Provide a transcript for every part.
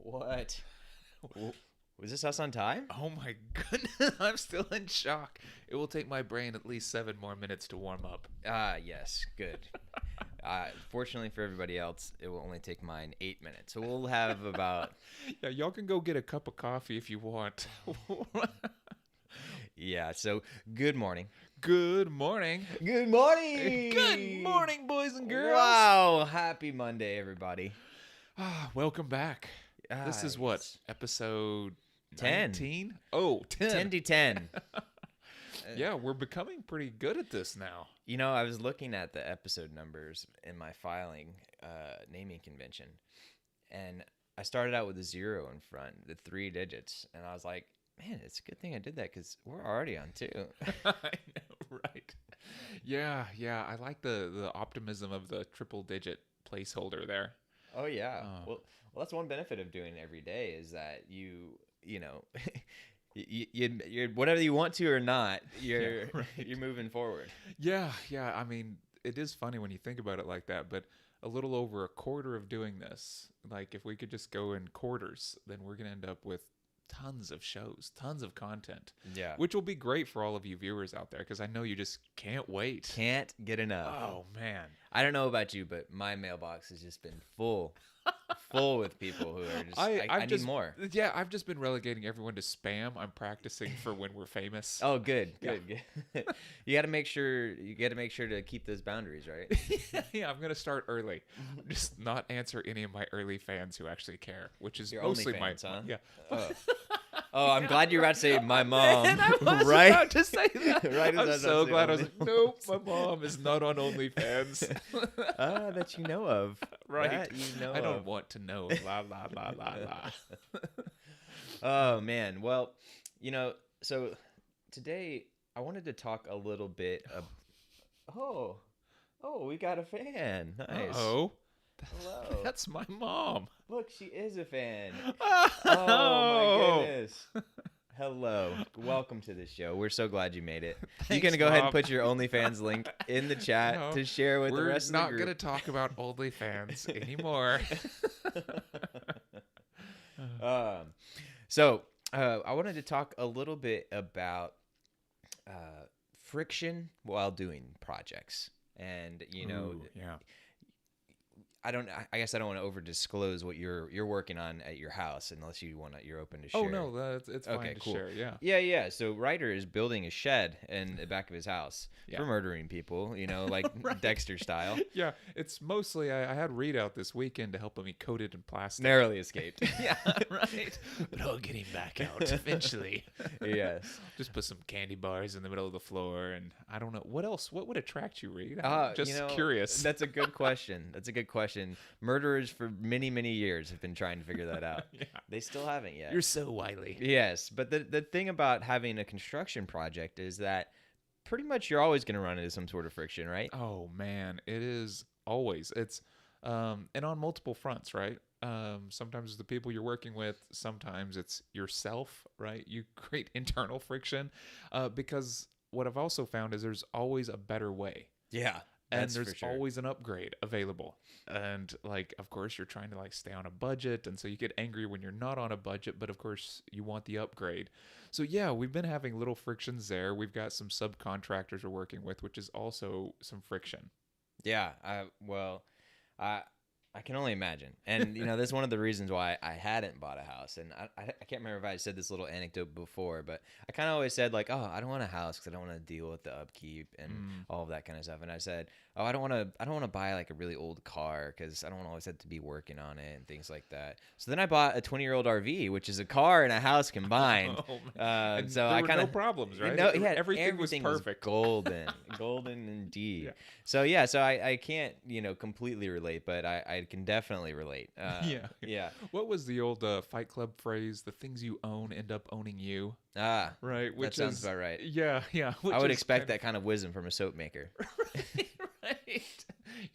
What? Was this us on time? Oh my goodness, I'm still in shock. It will take my brain at least 7 more minutes to warm up. Yes, good. Fortunately for everybody else, it will only take mine 8 minutes. So we'll have about... Yeah, y'all can go get a cup of coffee if you want. Yeah, so good morning. Good morning. Good morning! Good morning, boys and girls. Wow, happy Monday, everybody. Welcome back. This is what? Yes. Episode 10. 19? Oh, 10. 10 to 10. Yeah, we're becoming pretty good at this now. You know, I was looking at the episode numbers in my filing naming convention, and I started out with a 0 in front, the 3 digits, and I was like, man, it's a good thing I did that because we're already on 2. I know, right? Yeah, I like the optimism of the triple digit placeholder there. Oh, yeah. Well, that's one benefit of doing it every day is that you know, you're whatever you want to or not, you're moving forward. Yeah. I mean, it is funny when you think about it like that, but a little over a quarter of doing this, like if we could just go in quarters, then we're going to end up with tons of shows, tons of content. Yeah. Which will be great for all of you viewers out there because I know you just can't wait. Can't get enough. Oh, man. I don't know about you, but my mailbox has just been full with people who are just, I need more. Yeah, I've just been relegating everyone to spam. I'm practicing for when we're famous. Oh, good. You got to make sure to keep those boundaries, right? Yeah, I'm gonna start early. Just not answer any of my early fans who actually care, which is Your mostly OnlyFans, my huh? Yeah. Oh, I'm glad you're about to say my mom. Man, I was right? about to say that. Right as I I'm was so about to say glad. I was like, OnlyFans. nope, my mom is not on OnlyFans. That you know of. Right. That you know I don't of. want to know. La la la la la. Oh, man. Well, you know, so today I wanted to talk a little bit of... Oh, we got a fan. Nice. Oh, Hello. that's my mom. Look, she is a fan. Oh, Oh, my goodness. Hello. Welcome to the show. We're so glad you made it. You Thanks, can go ahead and Mom. put your OnlyFans link in the chat No, to share with the We're rest of the not group. going to talk about OnlyFans anymore. So I wanted to talk a little bit about friction while doing projects. And, you know, Ooh, yeah. I guess I don't want to over disclose what you're working on at your house unless you're open to share. Oh, no, it's fine Okay, to cool. share, yeah. Yeah. So Ryder is building a shed in the back of his house for murdering people, you know, like Right. Dexter style. Yeah, it's mostly, I had Reed out this weekend to help him. He coated in plastic. Narrowly escaped. Yeah, right. But I'll get him back out eventually. Yes. Just put some candy bars in the middle of the floor, and I don't know. What else? What would attract you, Reed? I'm just you know, curious. That's a good question. Murderers for many, many years have been trying to figure that out. Yeah. They still haven't yet. You're so wily. Yes, but the thing about having a construction project is that pretty much you're always going to run into some sort of friction, right? Oh man, it is always. It's and on multiple fronts, right? Sometimes it's the people you're working with, sometimes it's yourself, right? You create internal friction because what I've also found is there's always a better way. Yeah. And there's always an upgrade available. And like, of course, you're trying to like stay on a budget. And so you get angry when you're not on a budget, but of course you want the upgrade. So yeah, we've been having little frictions there. We've got some subcontractors we're working with, which is also some friction. Yeah. I can only imagine. And, you know, that's one of the reasons why I hadn't bought a house. And I can't remember if I said this little anecdote before, but I kind of always said, like, oh, I don't want a house because I don't want to deal with the upkeep and all of that kind of stuff. And I said, oh, I don't want to buy, like, a really old car because I don't want to always have to be working on it and things like that. So then I bought a 20-year-old RV, which is a car and a house combined. And so there I were kind no of problems, right? No, everything was perfect. Golden indeed. Yeah. So yeah, I can't, you know, completely relate, but I can definitely relate. Yeah. What was the old Fight Club phrase? The things you own end up owning you. That Right. Which sounds is about right. Yeah. I would expect that kind of wisdom from a soap maker. Right.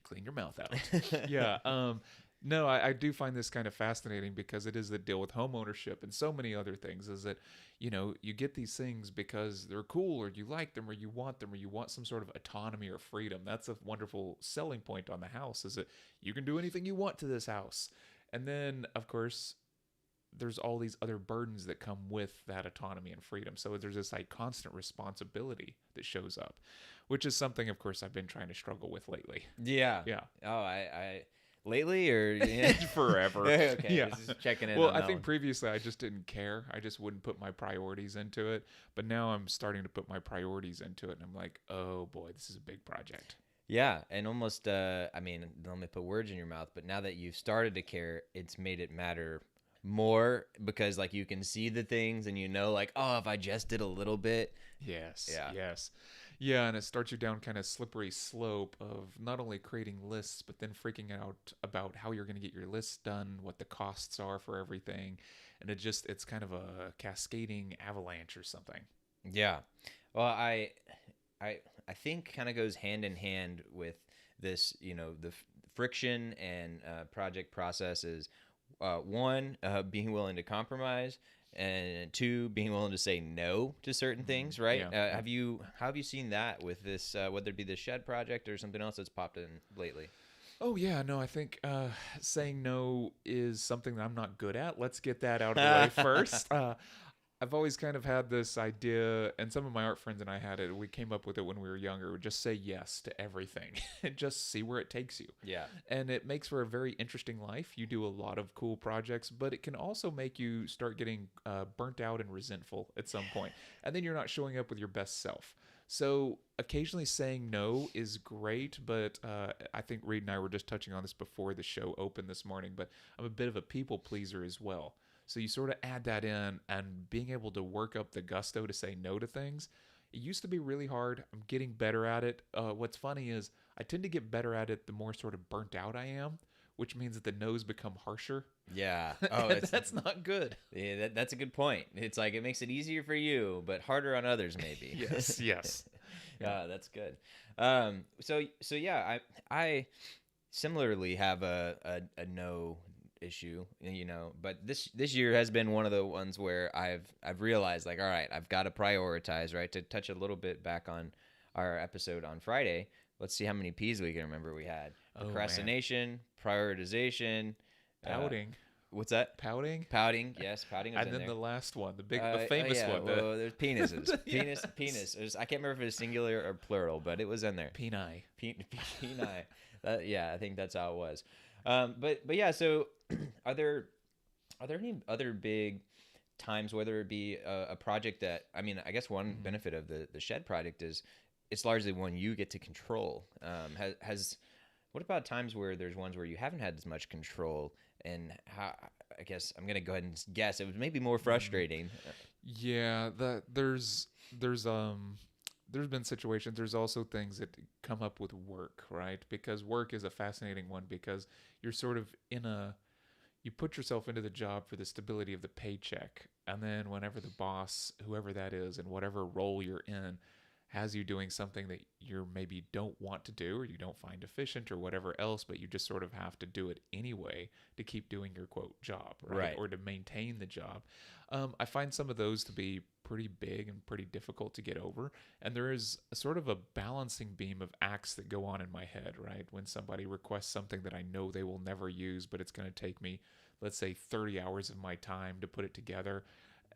Clean your mouth out. Yeah. No, I do find this kind of fascinating because it is the deal with home ownership and so many other things is that, you know, you get these things because they're cool or you like them or you want some sort of autonomy or freedom. That's a wonderful selling point on the house is that you can do anything you want to this house. And then, of course, there's all these other burdens that come with that autonomy and freedom. So there's this like constant responsibility that shows up, which is something, of course, I've been trying to struggle with lately. Yeah. Yeah. Oh, I lately or yeah? Forever. Okay. Yeah. Just checking in. Well, on I that think one. previously I just didn't care. I just wouldn't put my priorities into it. But now I'm starting to put my priorities into it, and I'm like, oh boy, this is a big project. Yeah, and almost. I mean, don't let me put words in your mouth, but now that you've started to care, it's made it matter more because like you can see the things and you know like, oh, if I just did a little bit. Yes. Yeah. Yes. Yeah, and it starts you down kind of slippery slope of not only creating lists, but then freaking out about how you're going to get your lists done, what the costs are for everything, and it's kind of a cascading avalanche or something. Yeah. Well, I think kind of goes hand in hand with this, the friction and project processes. One, being willing to compromise, and two, being willing to say no to certain things. Right? Yeah. How have you seen that with this, whether it be the shed project or something else that's popped in lately? Oh yeah, no, I think saying no is something that I'm not good at. Let's get that out of the way first. I've always kind of had this idea, and some of my art friends and I had it. We came up with it when we were younger. Just say yes to everything and just see where it takes you. Yeah. And it makes for a very interesting life. You do a lot of cool projects, but it can also make you start getting burnt out and resentful at some point. And then you're not showing up with your best self. So occasionally saying no is great, but I think Reed and I were just touching on this before the show opened this morning, but I'm a bit of a people pleaser as well. So you sort of add that in, and being able to work up the gusto to say no to things. It used to be really hard. I'm getting better at it. What's funny is I tend to get better at it the more sort of burnt out I am, which means that the no's become harsher. Yeah. Oh, That's not good. Yeah, that's a good point. It's like it makes it easier for you, but harder on others, maybe. Yes, yes. Yeah, that's good. So yeah, I similarly have a no issue, but this year has been one of the ones where I've realized like, all right, I've got to prioritize, right? To touch a little bit back on our episode on Friday, let's see how many P's we can remember we had. Procrastination, prioritization, Pouting. What's that? Pouting? Pouting, yes, pouting was And in then there. the last one, the famous one. Well, there's penises. Yes. Penis. I can't remember if it was singular or plural, but it was in there. Peni. Peni. Yeah, I think that's how it was. But yeah, so are there any other big times, whether it be a project that, I mean, I guess one benefit of the shed project is it's largely one you get to control. What about times where there's ones where you haven't had as much control, and how, I guess I'm gonna go ahead and guess it was maybe more frustrating. Yeah, there's been situations. There's also things that come up with work, right? Because work is a fascinating one because you're sort of you put yourself into the job for the stability of the paycheck, and then whenever the boss, whoever that is, and whatever role you're in, has you doing something that you maybe don't want to do or you don't find efficient or whatever else, but you just sort of have to do it anyway to keep doing your quote job, right? Or to maintain the job. I find some of those to be pretty big and pretty difficult to get over. And there is a sort of a balancing beam of acts that go on in my head, right? When somebody requests something that I know they will never use, but it's going to take me, let's say, 30 hours of my time to put it together.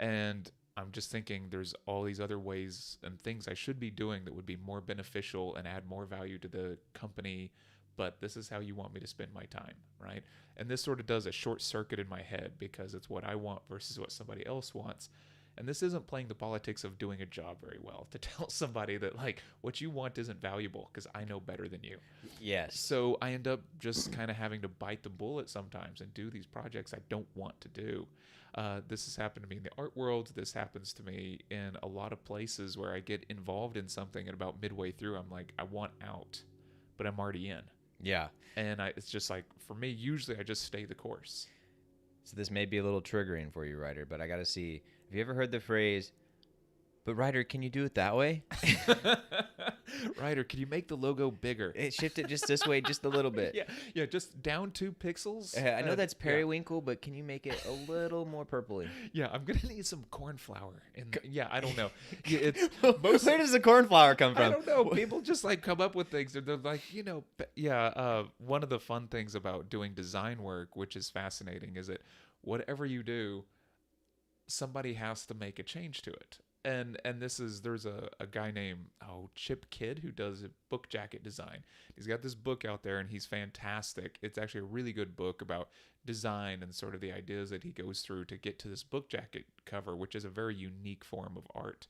And I'm just thinking there's all these other ways and things I should be doing that would be more beneficial and add more value to the company, but this is how you want me to spend my time, right? And this sort of does a short circuit in my head because it's what I want versus what somebody else wants. And this isn't playing the politics of doing a job very well to tell somebody that like what you want isn't valuable because I know better than you. Yes. So I end up just kind of having to bite the bullet sometimes and do these projects I don't want to do. This has happened to me in the art world. This happens to me in a lot of places where I get involved in something and about midway through, I'm like, I want out, but I'm already in. Yeah. And it's just like, for me, usually I just stay the course. So this may be a little triggering for you, Ryder, but I got to see. Have you ever heard the phrase, but Ryder, can you do it that way? Ryder, can you make the logo bigger? Shift it just this way, just a little bit. Yeah, just down 2 pixels. I know that's periwinkle, but can you make it a little more purpley? Yeah, I'm gonna need some corn flour. And yeah, I don't know. Yeah, Where does the corn flour come from? I don't know. People just like come up with things. They're like, one of the fun things about doing design work, which is fascinating, is that whatever you do, somebody has to make a change to it. And there's a guy named Chip Kidd who does a book jacket design. He's got this book out there and he's fantastic. It's actually a really good book about design and sort of the ideas that he goes through to get to this book jacket cover, which is a very unique form of art.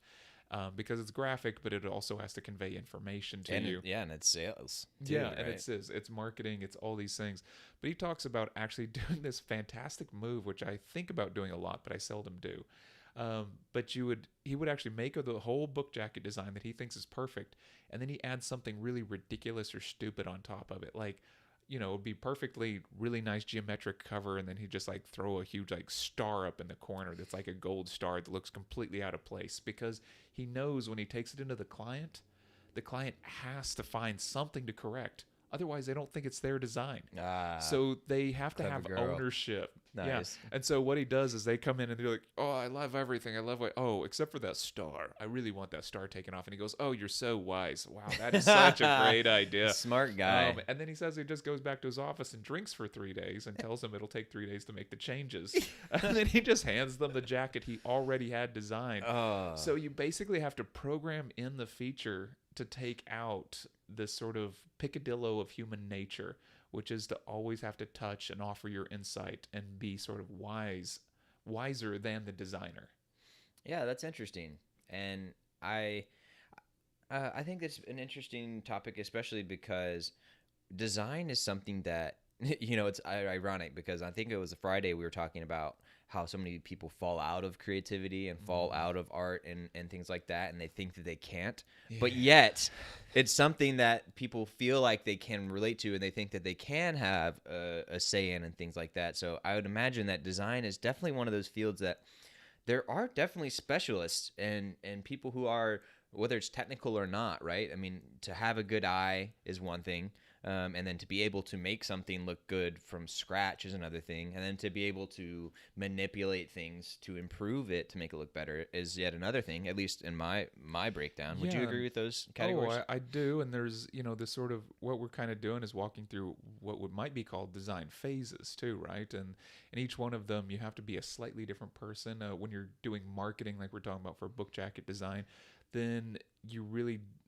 Because it's graphic, but it also has to convey information to you. And it's sales. Too, yeah, right? and it's marketing, it's all these things. But he talks about actually doing this fantastic move, which I think about doing a lot, but I seldom do. But he would actually make the whole book jacket design that he thinks is perfect, and then he adds something really ridiculous or stupid on top of it, like, it would be perfectly really nice geometric cover, and then he'd just like throw a huge like star up in the corner that's like a gold star that looks completely out of place, because he knows when he takes it into the client has to find something to correct. Otherwise, they don't think it's their design. So they have to have ownership. Nice. Yeah. And so what he does is they come in and they're like, oh, I love everything. I love except for that star. I really want that star taken off. And he goes, oh, you're so wise. Wow, that is such a great idea. Smart guy. And then he says he just goes back to his office and drinks for 3 days and tells them it'll take 3 days to make the changes. And then he just hands them the jacket he already had designed. So you basically have to program in the feature to take out this sort of picadillo of human nature, which is to always have to touch and offer your insight and be sort of wiser than the designer. Yeah, that's interesting. And I think it's an interesting topic, especially because design is something that, it's ironic, because I think it was a Friday we were talking about how so many people fall out of creativity and fall out of art and things like that, and they think that they can't. Yeah. But yet, it's something that people feel like they can relate to, and they think that they can have a say in and things like that. So I would imagine that design is definitely one of those fields that there are definitely specialists and people who are, whether it's technical or not, right? I mean, to have a good eye is one thing. And then to be able to make something look good from scratch is another thing. And then to be able to manipulate things to improve it, to make it look better, is yet another thing, at least in my breakdown. Would you agree with those categories? I do. And there's, this sort of, what we're kind of doing is walking through what might be called design phases too, right? And in each one of them, you have to be a slightly different person. When you're doing marketing, like we're talking about for book jacket design, then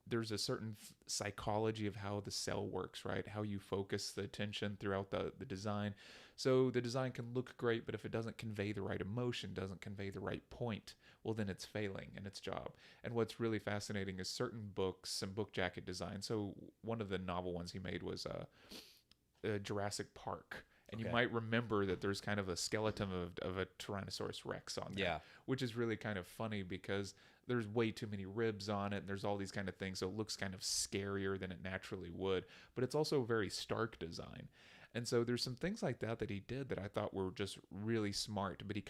there's a certain psychology of how the cell works, right? How you focus the attention throughout the design. So the design can look great, but if it doesn't convey the right emotion, doesn't convey the right point, well, then it's failing in its job. And what's really fascinating is certain books and book jacket design. So one of the novel ones he made was Jurassic Park. And you might remember that there's kind of a skeleton of a Tyrannosaurus Rex on there, which is really kind of funny because there's way too many ribs on it, and there's all these kind of things, so it looks kind of scarier than it naturally would. But it's also a very stark design. And so there's some things like that he did that I thought were just really smart, but it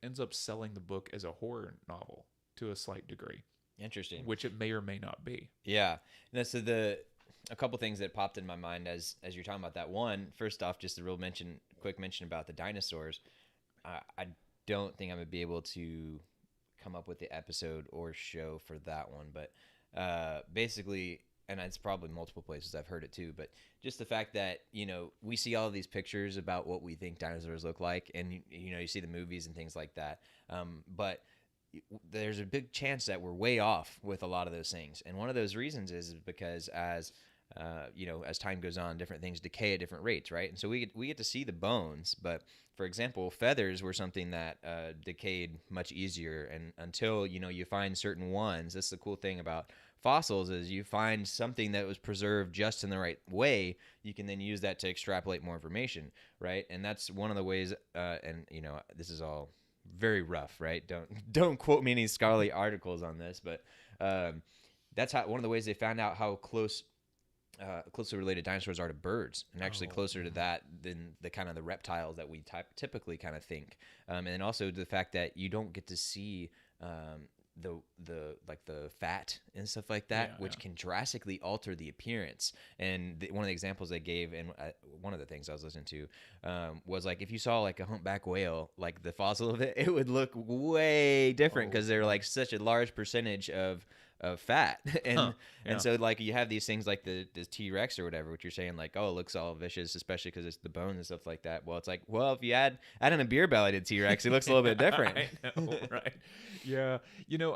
ends up selling the book as a horror novel to a slight degree. Interesting. Which it may or may not be. Yeah. No, so a couple things that popped in my mind as you're talking about that. One, first off, just a quick mention about the dinosaurs. I don't think I'm going to be able to come up with the episode or show for that one, but basically, and it's probably multiple places I've heard it too, but just the fact that we see all of these pictures about what we think dinosaurs look like, and you see the movies and things like that, but there's a big chance that we're way off with a lot of those things. And one of those reasons is because as time goes on, different things decay at different rates, right? And so we get to see the bones, but for example, feathers were something that decayed much easier. And until you find certain ones, that's the cool thing about fossils, is you find something that was preserved just in the right way, you can then use that to extrapolate more information, right? And that's one of the ways. And this is all very rough, right? Don't quote me any scholarly articles on this, but that's one of the ways they found out how closely related dinosaurs are to birds, and actually closer to that than the kind of the reptiles that we typically kind of think. And then also the fact that you don't get to see the fat and stuff like that, which can drastically alter the appearance. And one of the examples they gave, and one of the things I was listening to, was like if you saw like a humpback whale, like the fossil of it would look way different because they're like such a large percentage of of fat. Huh. And Yeah. so like you have these things like the T-Rex or whatever, which you're saying like, oh, it looks all vicious, especially because it's the bones and stuff like that. Well, it's like, well, if you add in a beer belly to T-Rex, it looks a little bit different. I know, right? Yeah.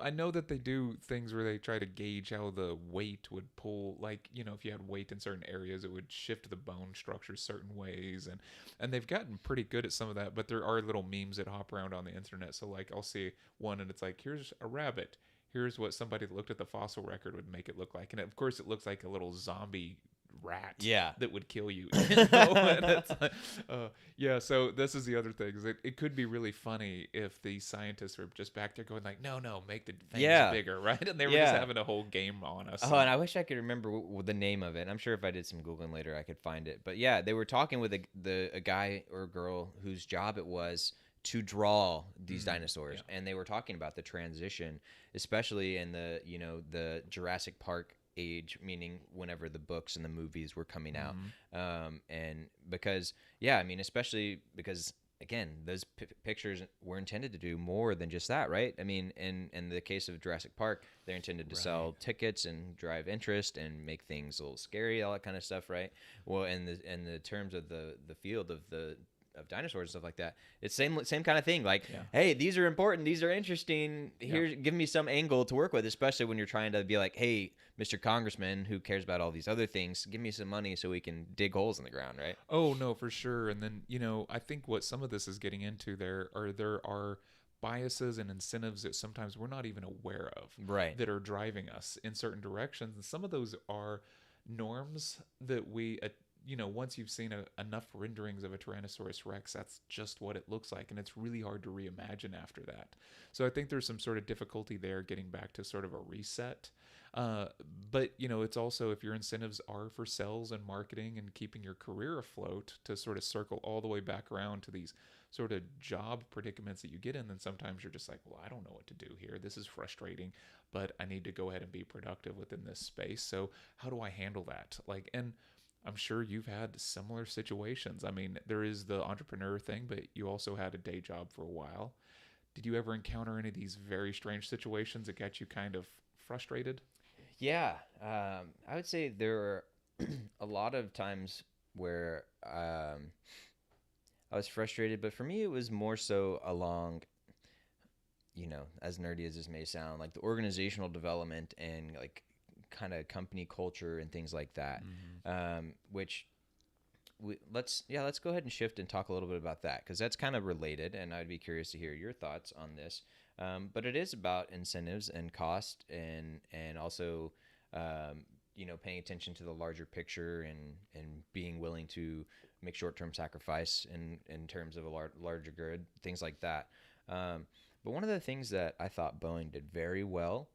I know that they do things where they try to gauge how the weight would pull. Like, if you had weight in certain areas, it would shift the bone structure certain ways, and they've gotten pretty good at some of that. But there are little memes that hop around on the internet. So like, I'll see one, and it's like, here's a rabbit. Here's what somebody that looked at the fossil record would make it look like, and of course, it looks like a little zombie rat Yeah. that would kill you. And it's like, yeah. So this is the other thing. Is it could be really funny if the scientists were just back there going like, no, make the things Yeah. bigger, right? And they were Yeah. just having a whole game on us. Oh, and I wish I could remember the name of it. I'm sure if I did some Googling later, I could find it. But yeah, they were talking with a guy or girl whose job it was to draw these dinosaurs, yeah. and they were talking about the transition, especially in the Jurassic Park age, meaning whenever the books and the movies were coming out, and because I mean, especially because again, those pictures were intended to do more than just that, right? I mean, in the case of Jurassic Park, they're intended to sell tickets and drive interest and make things a little scary, all that kind of stuff, right? Well, in the terms of the field of dinosaurs and stuff like that, it's same kind of thing. Like, hey, these are important, these are interesting. Here, give me some angle to work with, especially when you're trying to be like, hey, Mr. Congressman, who cares about all these other things, give me some money so we can dig holes in the ground, right? Oh no, for sure. And then I think what some of this is getting into there are biases and incentives that sometimes we're not even aware of, right, that are driving us in certain directions, and some of those are norms that we once you've seen enough renderings of a Tyrannosaurus Rex, that's just what it looks like. And it's really hard to reimagine after that. So I think there's some sort of difficulty there getting back to sort of a reset. But, it's also, if your incentives are for sales and marketing and keeping your career afloat, to sort of circle all the way back around to these sort of job predicaments that you get in, then sometimes you're just like, well, I don't know what to do here. This is frustrating, but I need to go ahead and be productive within this space. So how do I handle that? And I'm sure you've had similar situations. I mean, there is the entrepreneur thing, but you also had a day job for a while. Did you ever encounter any of these very strange situations that got you kind of frustrated? Yeah, I would say there were a lot of times where I was frustrated, but for me, it was more so along, as nerdy as this may sound, like the organizational development and like kind of company culture and things like that, which let's go ahead and shift and talk a little bit about that, because that's kind of related, and I'd be curious to hear your thoughts on this. But it is about incentives and cost, and also paying attention to the larger picture, and being willing to make short-term sacrifice in terms of a larger good, things like that. But one of the things that I thought Boeing did very well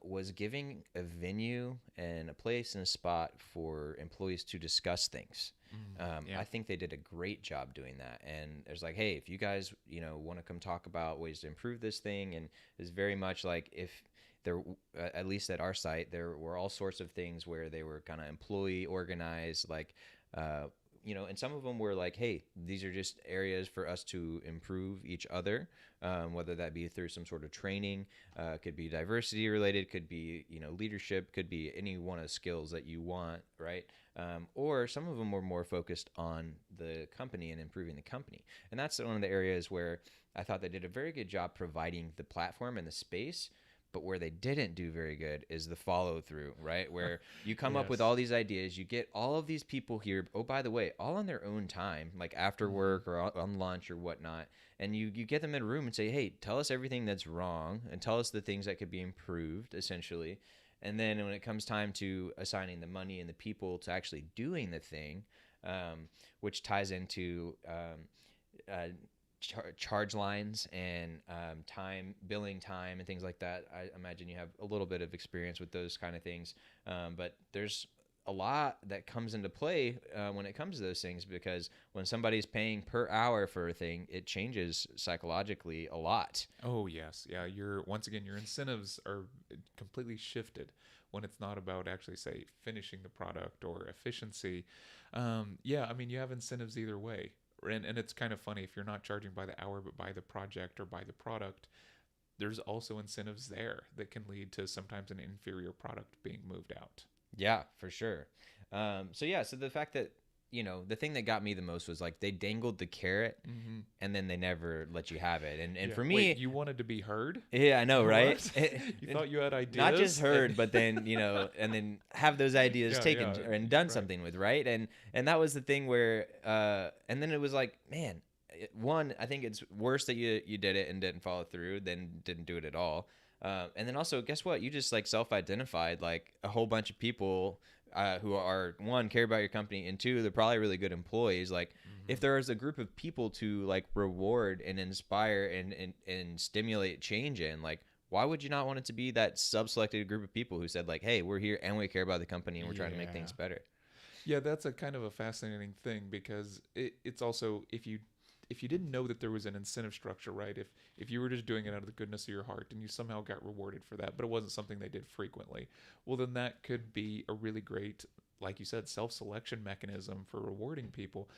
was giving a venue and a place and a spot for employees to discuss things. I think they did a great job doing that. And there's like, hey, if you guys, want to come talk about ways to improve this thing, and it's very much like, if there, at least at our site, there were all sorts of things where they were kind of employee organized, like, and some of them were like, hey, these are just areas for us to improve each other, whether that be through some sort of training, could be diversity related, could be, leadership, could be any one of the skills that you want, right? Or some of them were more focused on the company and improving the company. And that's one of the areas where I thought they did a very good job providing the platform and the space. But where they didn't do very good is the follow through, right? Where you come up with all these ideas, you get all of these people here, oh, by the way, all on their own time, like after work or on lunch or whatnot. And you get them in a room and say, hey, tell us everything that's wrong, and tell us the things that could be improved, essentially. And then when it comes time to assigning the money and the people to actually doing the thing, which ties into charge lines and billing time and things like that. I imagine you have a little bit of experience with those kind of things, but there's a lot that comes into play when it comes to those things, because when somebody's paying per hour for a thing, it changes psychologically a lot. Oh yes, yeah. Once again, your incentives are completely shifted when it's not about actually, say, finishing the product or efficiency. I mean, you have incentives either way. And it's kind of funny, if you're not charging by the hour but by the project or by the product, there's also incentives there that can lead to sometimes an inferior product being moved out. Yeah, for sure. So the fact that, the thing that got me the most was like they dangled the carrot Mm-hmm. and then they never let you have it. And Yeah. for Wait, me, you wanted to be heard? yeah, I know, right? What? You thought you had Not just ideas? heard, but then, and then have those ideas Yeah, taken yeah, and done right. something with, right? And that was the thing where and then it was like, man, one, I think it's worse that you did it and didn't follow through than didn't do it at all. And then also, guess what? You just like self-identified like a whole bunch of people who are, one, care about your company, and two, they're probably really good employees. Like, if Mm-hmm. there is a group of people to like reward and inspire and stimulate change in, like, why would you not want it to be that sub-selected group of people who said like, hey, we're here and we care about the company and we're trying to make Yeah. things better? Yeah, that's a kind of a fascinating thing because it's also if you didn't know that there was an incentive structure, right? If you were just doing it out of the goodness of your heart and you somehow got rewarded for that, but it wasn't something they did frequently, well, then that could be a really great, like you said, self-selection mechanism for rewarding people.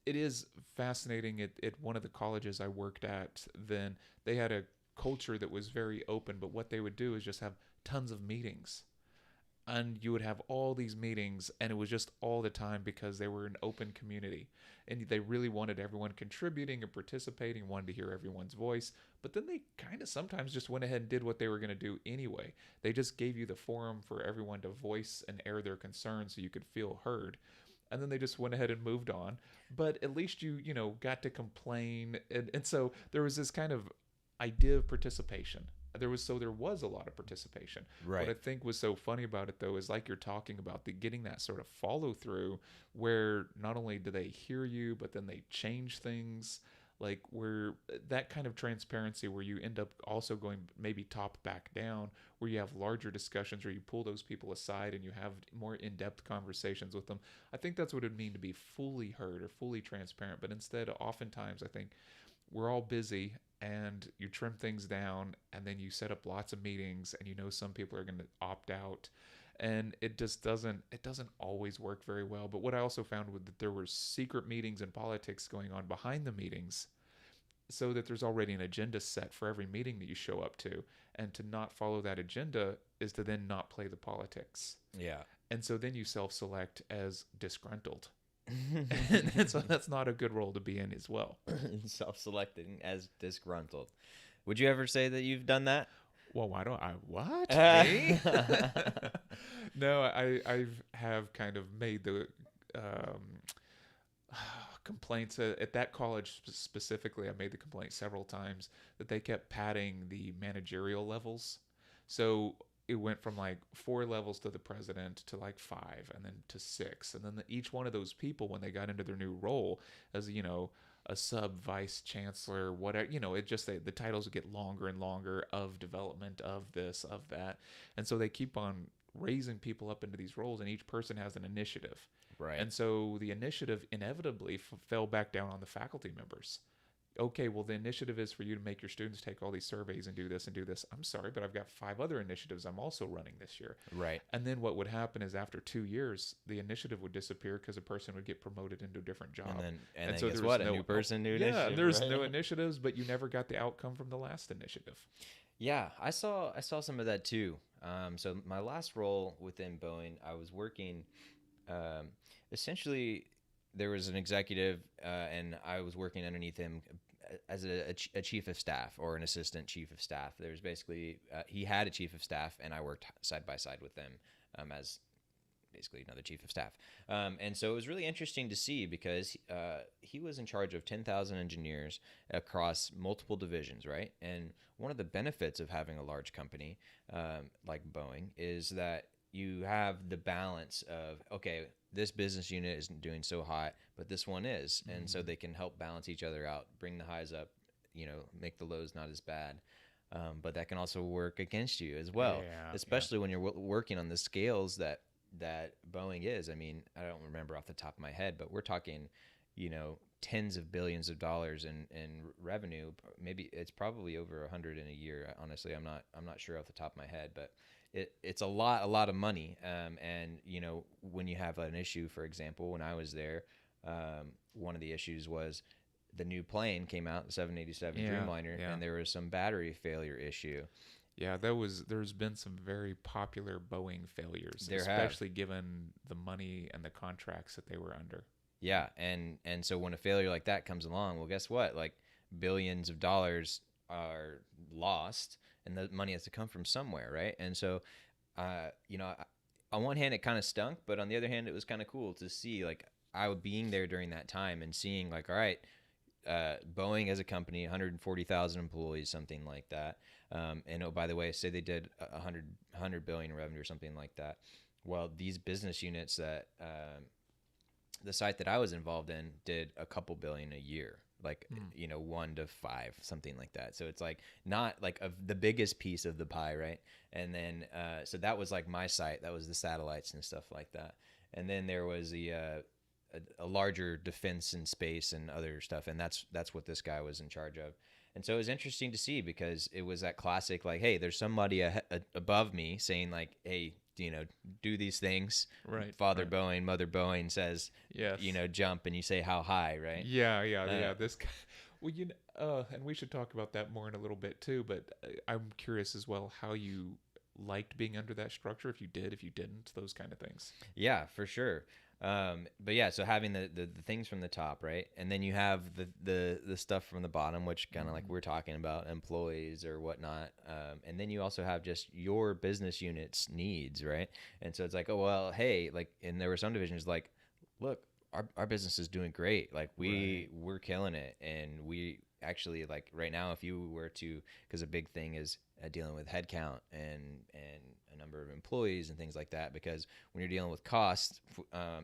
It is fascinating at one of the colleges I worked at. Then they had a culture that was very open, but what they would do is just have tons of meetings, and you would have all these meetings, and it was just all the time because they were an open community and they really wanted everyone contributing and participating, wanted to hear everyone's voice. But then they kind of sometimes just went ahead and did what they were going to do anyway. They just gave you the forum for everyone to voice and air their concerns so you could feel heard, and then they just went ahead and moved on. But at least you got to complain, and so there was this kind of idea of participation. There was a lot of participation. What I Right. think was so funny about it though is like you're talking about the getting that sort of follow through where not only do they hear you but then they change things, like where that kind of transparency where you end up also going maybe top back down, where you have larger discussions where you pull those people aside and you have more in-depth conversations with them. I think that's what it would mean to be fully heard or fully transparent, but instead oftentimes I think we're all busy and you trim things down and then you set up lots of meetings and some people are going to opt out, and it doesn't always work very well. But what I also found was that there were secret meetings and politics going on behind the meetings, so that there's already an agenda set for every meeting that you show up to, and to not follow that agenda is to then not play the politics, Yeah. and so then you self-select as disgruntled. And so that's not a good role to be in as well. Self-selecting as disgruntled. Would you ever say that you've done that? Well, why don't I? What? Uh, Me? No, I've have kind of made the um, complaints at that college specifically. I made the complaint several times that they kept padding the managerial levels. So it went from like 4 levels to the president to like 5 and then to 6. And then each one of those people, when they got into their new role as, a sub vice chancellor, whatever, it just, the titles would get longer and longer, of development, of this, of that. And so they keep on raising people up into these roles, and each person has an initiative. right. And so the initiative inevitably fell back down on the faculty members. Okay, well, the initiative is for you to make your students take all these surveys and do this and do this. I'm sorry, but I've got 5 other initiatives I'm also running this year. Right. And then what would happen is after 2 years, the initiative would disappear because a person would get promoted into a different job. And then So guess there was what? A no new person, new yeah, initiative. there's right? no initiatives, but you never got the outcome from the last initiative. Yeah, I saw some of that too. So my last role within Boeing, I was working. Um, Essentially, there was an executive, and I was working underneath him as a chief of staff or an assistant chief of staff. There was basically he had a chief of staff, and I worked side by side with them as basically another chief of staff. And so it was really interesting to see because he was in charge of 10,000 engineers across multiple divisions, right? And one of the benefits of having a large company like Boeing is that you have the balance of, okay, this business unit isn't doing so hot, but this one is. And so they can help balance each other out, bring the highs up, make the lows not as bad. But that can also work against you as well, Yeah, especially when you're working on the scales that Boeing is. I mean, I don't remember off the top of my head, but we're talking, tens of billions of dollars in revenue. Maybe it's probably over 100 in a year. Honestly, I'm not sure off the top of my head, but it's a lot of money. And when you have an issue, for example, when I was there, one of the issues was the new plane came out, the 787 Yeah, Dreamliner, yeah. and there was some battery failure issue. Yeah, there's been some very popular Boeing failures, There have. especially given the money and the contracts that they were under. Yeah, and so when a failure like that comes along, well, guess what? Like billions of dollars are lost, and the money has to come from somewhere, right? And so, you know, on one hand, it kind of stunk, but on the other hand, it was kind of cool to see like I was being there during that time and seeing like, all right, Boeing as a company, 140,000 employees, something like that. And oh, by the way, say they did 100 billion in revenue or something like that. Well, these business units that the site that I was involved in did a couple billion a year, like you know, 1 to 5, something like that. So it's like not like the biggest piece of the pie, right? And then so that was like my site, that was the satellites and stuff like that. And then there was the a larger defense and space and other stuff, and that's what this guy was in charge of. And so it was interesting to see because it was that classic like, hey, there's somebody above me saying like, hey, you know, do these things. Right. Father Right. Boeing, Mother Boeing says, Yes. you know, jump, and you say how high, right? Yeah. This guy. Well, and we should talk about that more in a little bit too. But I'm curious as well how you liked being under that structure. If you did, if you didn't, those kind of things. Yeah, for sure. But yeah, so having the things from the top, right? And then you have the stuff from the bottom, which kind of like we're talking about, employees or whatnot. And then you also have just your business unit's needs, right? And so it's like, oh, well, hey, like, and there were some divisions like, look, our business is doing great. Like we're killing it. And we actually like right now, if you were to, because a big thing is dealing with headcount and a number of employees and things like that, because when you're dealing with cost,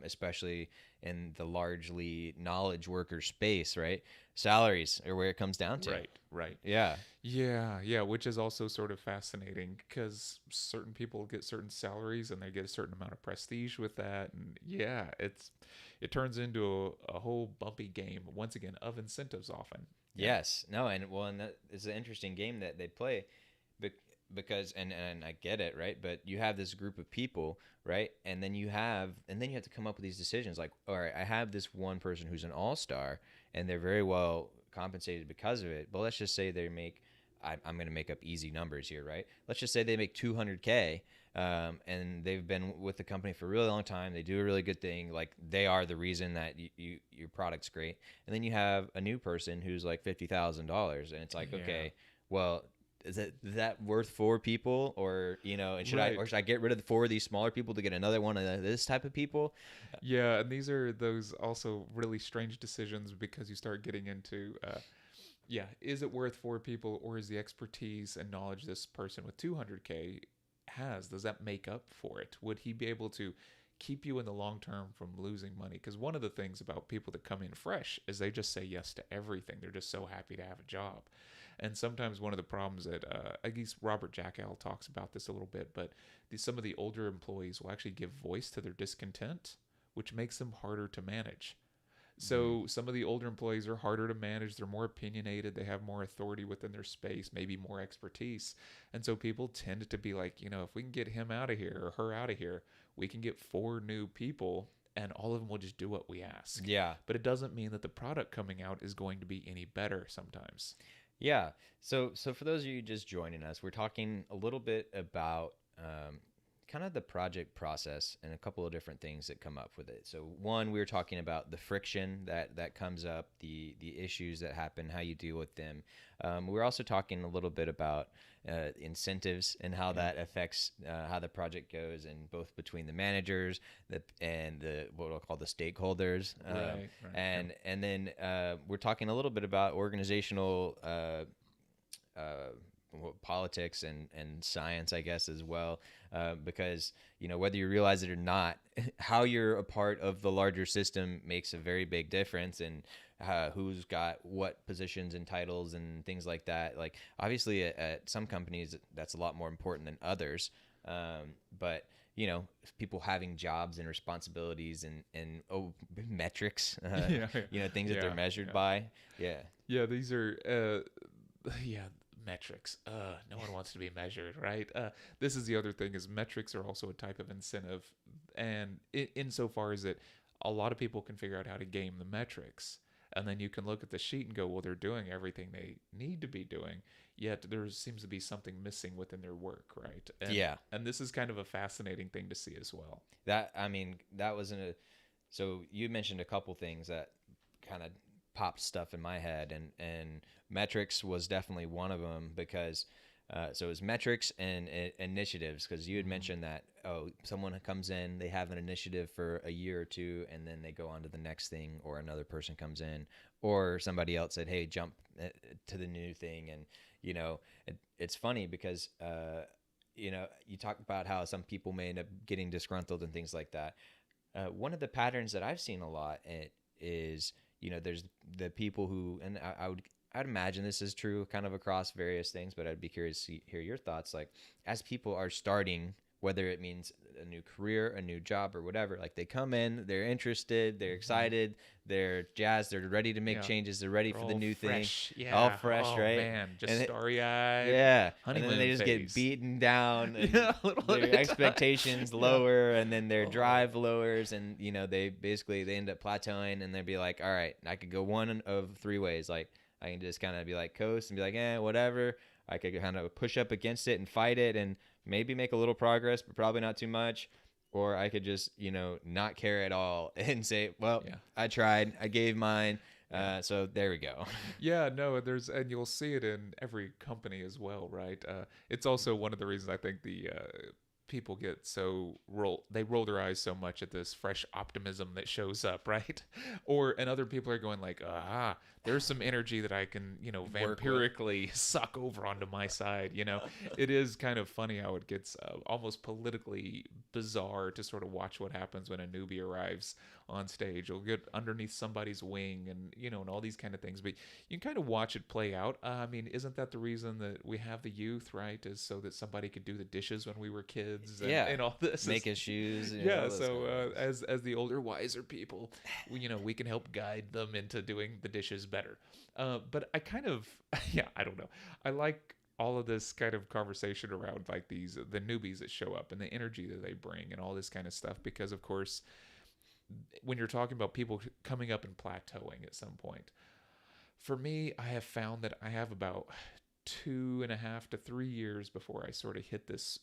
especially in the largely knowledge worker space, right, salaries are where it comes down to. Right. Yeah. Yeah, which is also sort of fascinating because certain people get certain salaries and they get a certain amount of prestige with that, and yeah, it turns into a whole bumpy game once again of incentives often. Yeah. Yes. No. And well, and that is an interesting game that they play, because and I get it, right? But you have this group of people, right? And then you have to come up with these decisions. Like, all right, I have this one person who's an all-star, and they're very well compensated because of it. But let's just say they make, I'm going to make up easy numbers here, right? Let's just say they make 200K, and they've been with the company for a really long time. They do a really good thing. Like they are the reason that your product's great. And then you have a new person who's like $50,000, and it's like, Yeah. okay, well, is that worth 4 people, or you know, and should I get rid of the 4 of these smaller people to get another one of this type of people? Yeah, and these are those also really strange decisions because you start getting into yeah, is it worth 4 people, or is the expertise and knowledge this person with 200K has, does that make up for it? Would he be able to keep you in the long term from losing money? Because one of the things about people that come in fresh is they just say yes to everything. They're just so happy to have a job. And sometimes one of the problems that I guess Robert Jackal talks about this a little bit, but some of the older employees will actually give voice to their discontent, which makes them harder to manage. So some of the older employees are harder to manage. They're more opinionated. They have more authority within their space, maybe more expertise. And so people tend to be like, you know, if we can get him out of here or her out of here, we can get 4 new people and all of them will just do what we ask. Yeah. But it doesn't mean that the product coming out is going to be any better sometimes. Yeah. So for those of you just joining us, we're talking a little bit about kind of the project process and a couple of different things that come up with it. So one, we were talking about the friction that comes up, the issues that happen, how you deal with them. We're also talking a little bit about incentives and how that affects how the project goes, and both between the managers and the what we'll call the stakeholders. Right. And then we're talking a little bit about organizational politics and science, I guess, as well, because you know, whether you realize it or not, how you're a part of the larger system makes a very big difference in who's got what positions and titles and things like that. Like obviously at some companies that's a lot more important than others, but you know, people having jobs and responsibilities and metrics, you know, things that they're measured by. Yeah, these are metrics. No one wants to be measured, right? This is the other thing: is metrics are also a type of incentive, and insofar as that a lot of people can figure out how to game the metrics. And then you can look at the sheet and go, well, they're doing everything they need to be doing, yet there seems to be something missing within their work, right? Yeah. And this is kind of a fascinating thing to see as well. That, I mean, that wasn't a. So you mentioned a couple things that kind of popped stuff in my head, and metrics was definitely one of them because. So it was metrics and initiatives, because you had mentioned that, oh, someone comes in, they have an initiative for a year or two, and then they go on to the next thing, or another person comes in, or somebody else said, hey, jump to the new thing. And, it's funny because, you talk about how some people may end up getting disgruntled and things like that. One of the patterns that I've seen a lot is, there's the people who, and I'd imagine this is true kind of across various things, but I'd be curious to hear your thoughts. Like, as people are starting, whether it means a new career, a new job, or whatever, like they come in, they're interested, they're excited, they're jazzed, they're ready to make changes, they're ready for the new fresh. thing. Yeah. All fresh, oh, right? Man, just And starry-eyed. yeah. And Honeymoon then they just phase. get beaten down, and Yeah, a little their at a expectations time. lower, and then their drive lowers, and they end up plateauing, and they'd be like, all right, I could go one of three ways. Like, I can just kind of be like coast and be like, whatever. I could kind of push up against it and fight it and maybe make a little progress, but probably not too much. Or I could just, not care at all and say, well, I tried, I gave mine. So there we go. Yeah, no, and you'll see it in every company as well, right? It's also one of the reasons I think the people get they roll their eyes so much at this fresh optimism that shows up, right? And other people are going like, there's some energy that I can, vampirically suck over onto my side. It is kind of funny how it gets almost politically bizarre to sort of watch what happens when a newbie arrives on stage. You'll get underneath somebody's wing and, and all these kind of things, but you can kind of watch it play out. I mean, isn't that the reason that we have the youth, right? Is so that somebody could do the dishes when we were kids and all this. Make his shoes. Yeah. So as the older, wiser people, we can help guide them into doing the dishes better. But I kind of, I don't know. I like all of this kind of conversation around like the newbies that show up and the energy that they bring and all this kind of stuff, because of course, when you're talking about people coming up and plateauing at some point, for me, I have found that I have about 2.5 to 3 years before I sort of hit this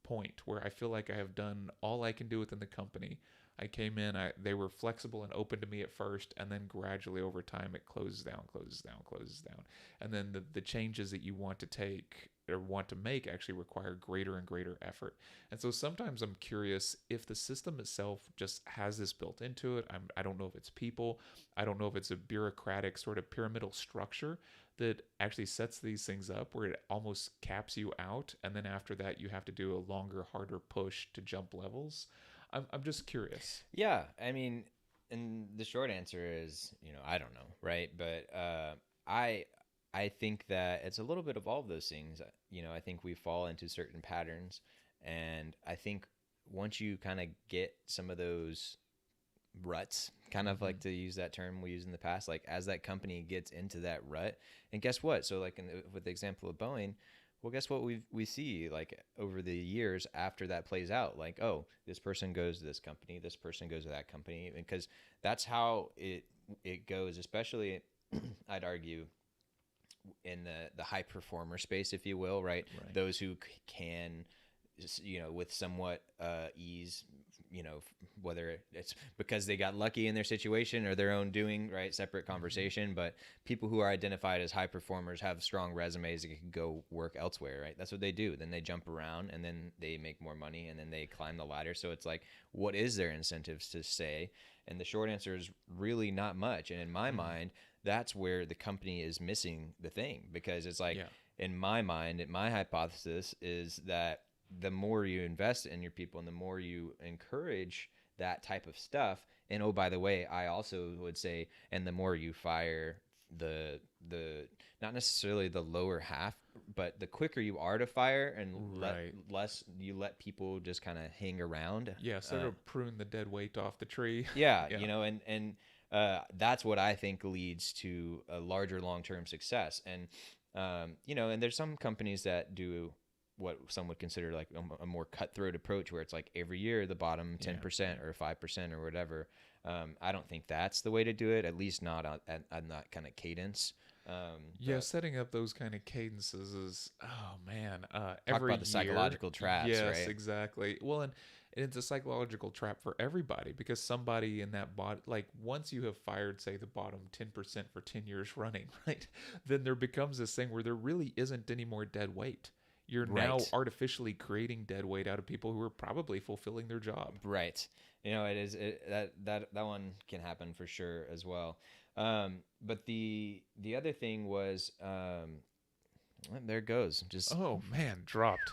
point where I feel like I have done all I can do within the company. I came in, they were flexible and open to me at first, and then gradually over time it closes down. And then the changes that you want to take or want to make actually require greater and greater effort. And so sometimes I'm curious if the system itself just has this built into it. I don't know if it's people. I don't know if it's a bureaucratic sort of pyramidal structure that actually sets these things up where it almost caps you out. And then after that, you have to do a longer, harder push to jump levels. I'm just curious. Yeah. I mean, and the short answer is, I don't know. Right. But I think that it's a little bit of all of those things. I think we fall into certain patterns, and I think once you kind of get some of those ruts, kind of like to use that term we used in the past, like as that company gets into that rut, and guess what? So like with the example of Boeing, well, guess what we see like over the years after that plays out, like, oh, this person goes to this company, this person goes to that company, because that's how it goes, especially I'd argue in the high performer space, if you will, right? Those who can, with somewhat ease, whether it's because they got lucky in their situation or their own doing, right? Separate conversation. But people who are identified as high performers have strong resumes that can go work elsewhere, right? That's what they do. Then they jump around and then they make more money and then they climb the ladder. So it's like, what is their incentives to stay? And the short answer is really not much. And in my mind, that's where the company is missing the thing, because it's like, in my mind, my hypothesis is that the more you invest in your people and the more you encourage that type of stuff, and oh, by the way, I also would say, and the more you fire the not necessarily the lower half, but the quicker you are to fire and less you let people just kind of hang around. Yeah, sort of prune the dead weight off the tree. Yeah. And that's what I think leads to a larger long-term success. And, and there's some companies that do what some would consider like a more cutthroat approach, where it's like every year the bottom 10% or 5% or whatever. I don't think that's the way to do it, at least not on that kind of cadence. Setting up those kind of cadences is, oh man, Talk every about the psychological traps, yes, right? exactly. Well, and it's a psychological trap for everybody, because somebody in that like once you have fired, say, the bottom 10% for 10 years running, right? Then there becomes this thing where there really isn't any more dead weight. You're now Right. artificially creating dead weight out of people who are probably fulfilling their job. Right. It is that one can happen for sure as well. But the other thing was, well, there it goes. Just Oh man, dropped.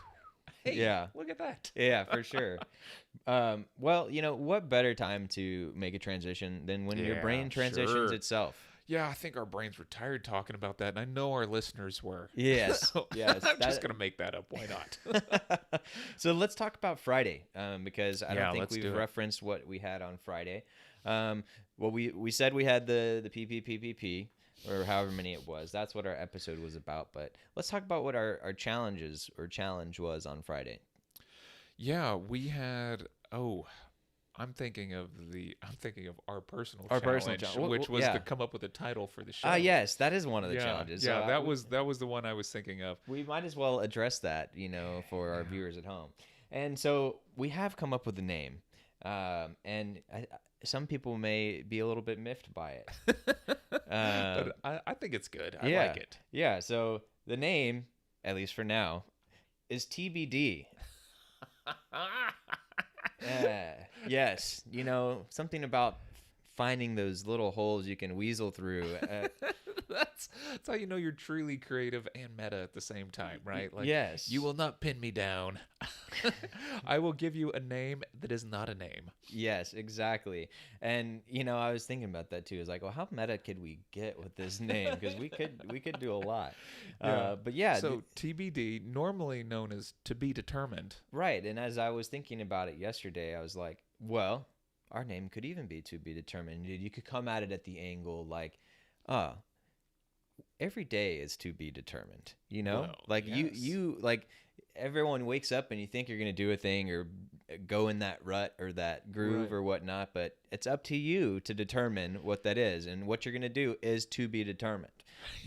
Hey, yeah. look at that. Yeah, for sure. Well, what better time to make a transition than when your Yeah, brain transitions sure. itself? Yeah, I think our brains were tired talking about that, and I know our listeners were. Yes. So, Yes. I'm just gonna make that up. Why not? So let's talk about Friday, because I don't Yeah, think let's we've do it. referenced what we had on Friday. Well, we said we had the PPPPP, or however many it was. That's what our episode was about. But let's talk about what our challenges or challenge was on Friday. Yeah, we had. Oh, I'm thinking of our personal Our challenge, personal challenge. which was Yeah. to come up with a title for the show. Yes, that is one of the yeah, challenges. yeah, So that was the one I was thinking of. we might as well address that, for our viewers at home. And so we have come up with a name, and some people may be a little bit miffed by it. But I think it's good. I Yeah. like it. Yeah. So the name, at least for now, is TBD. Yes. Something about finding those little holes you can weasel through. That's how you know you're truly creative and meta at the same time, right? Like, yes. you will not pin me down. I will give you a name that is not a name. Yes, exactly. And I was thinking about that too. It's like, well, how meta could we get with this name? Because we could do a lot. But yeah. So TBD, normally known as to be determined. Right. And as I was thinking about it yesterday, I was like, well, our name could even be to be determined. You could come at it at the angle like, every day is to be determined. Well, like yes. you like everyone wakes up and you think you're going to do a thing or go in that rut or that groove Right. or whatnot, but it's up to you to determine what that is, and what you're going to do is to be determined.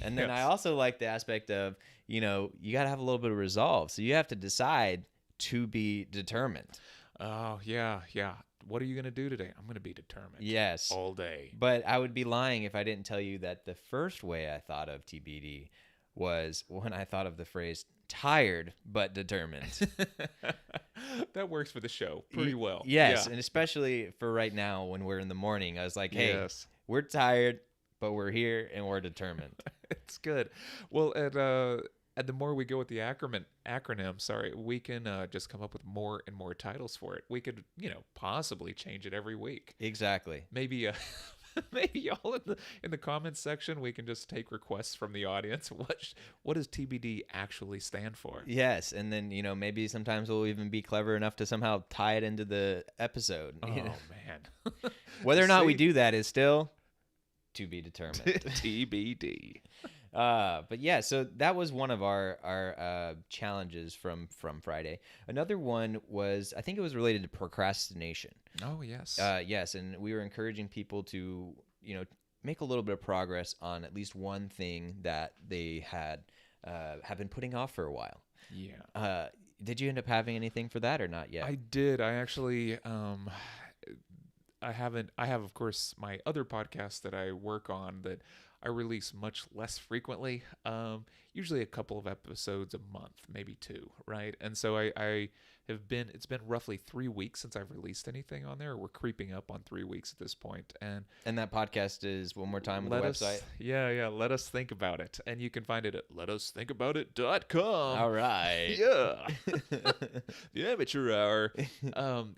And then I Yes. also like the aspect of, you got to have a little bit of resolve. So you have to decide to be determined. Oh, yeah, yeah. What are you going to do today? I'm going to be determined. Yes. All day. But I would be lying if I didn't tell you that the first way I thought of TBD was when I thought of the phrase tired but determined. That works for the show pretty well. Yes, Yeah. and especially for right now when we're in the morning. I was like, hey, Yes. we're tired, but we're here and we're determined. It's good. Well, and the more we go with the acronym, sorry, we can just come up with more and more titles for it. We could, possibly change it every week. Exactly. Maybe maybe y'all in the comments section, we can just take requests from the audience. What does TBD actually stand for? Yes, and then, maybe sometimes we'll even be clever enough to somehow tie it into the episode. Oh man. Whether or not we See? do that is still to be determined. TBD. But yeah, so that was one of our challenges from Friday. Another one was, I think it was related to procrastination. Oh yes. Yes, and we were encouraging people to, make a little bit of progress on at least one thing that they have been putting off for a while. Yeah. Did you end up having anything for that or not yet? I did. I actually I have of course my other podcast that I work on that I release much less frequently. Usually a couple of episodes a month, maybe two, right? And so I have been, it's been roughly 3 weeks since I've released anything on there. We're creeping up on 3 weeks at this point. And that podcast is, one more time, with the website. Yeah, Let Us Think About It. And you can find it at letusthinkaboutit.com. All right. Yeah. The amateur hour.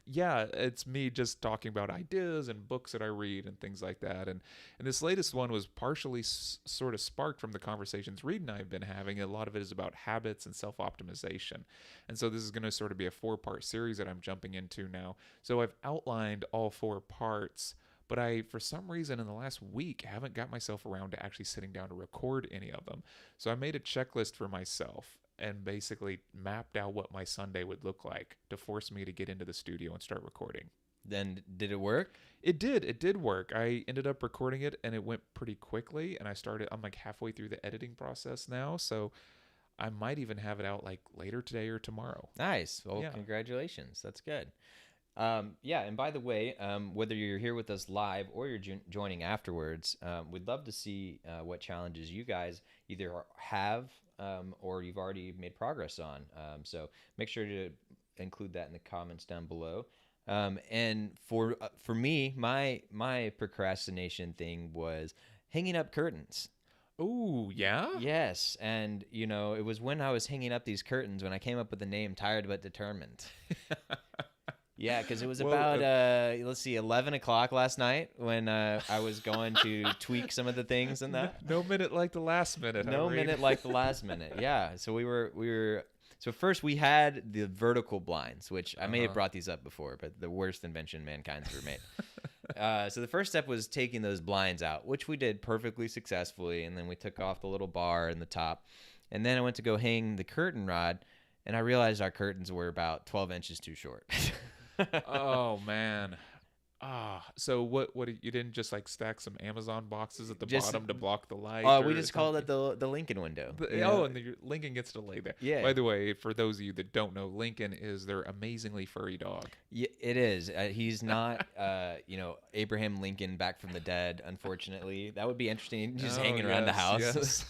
Yeah, it's me just talking about ideas and books that I read and things like that. And this latest one was partially sort of sparked from the conversations Reed and I have been having. A lot of it is about habits and self-optimization. And so this is going to sort of be a 4-part series that I'm jumping into now. So I've outlined all 4 parts, but I, for some reason in the last week, haven't got myself around to actually sitting down to record any of them. So I made a checklist for myself. and basically mapped out what my Sunday would look like to force me to get into the studio and start recording. Then did it work? It did work. I ended up recording it and it went pretty quickly, and I'm like halfway through the editing process now, so I might even have it out like later today or tomorrow. Nice. Well, Yeah. congratulations. That's good. Yeah, and by the way, whether you're here with us live or you're joining afterwards, we'd love to see what challenges you guys either have or you've already made progress on. So make sure to include that in the comments down below. And for me, my procrastination thing was hanging up curtains. Oh, yeah? Yes, and it was when I was hanging up these curtains when I came up with the name Tired But Determined. Yeah, because it was about let's see, 11 o'clock last night when I was going to tweak some of the things in that. No minute like the last minute. No minute like the last minute. Yeah. So we were. So first we had the vertical blinds, which I may have brought these up before, but the worst invention mankind's ever made. So the first step was taking those blinds out, which we did perfectly successfully, and then we took off the little bar in the top, and then I went to go hang the curtain rod, and I realized our curtains were about 12 inches too short. Oh man. So what you didn't just like stack some Amazon boxes at the bottom to block the light? We just called it the Lincoln window. And Lincoln gets to lay there. Yeah. By the way, for those of you that don't know, Lincoln is their amazingly furry dog. Yeah, it is. He's not, Abraham Lincoln back from the dead. Unfortunately, that would be interesting. Just hanging around the house. Yes.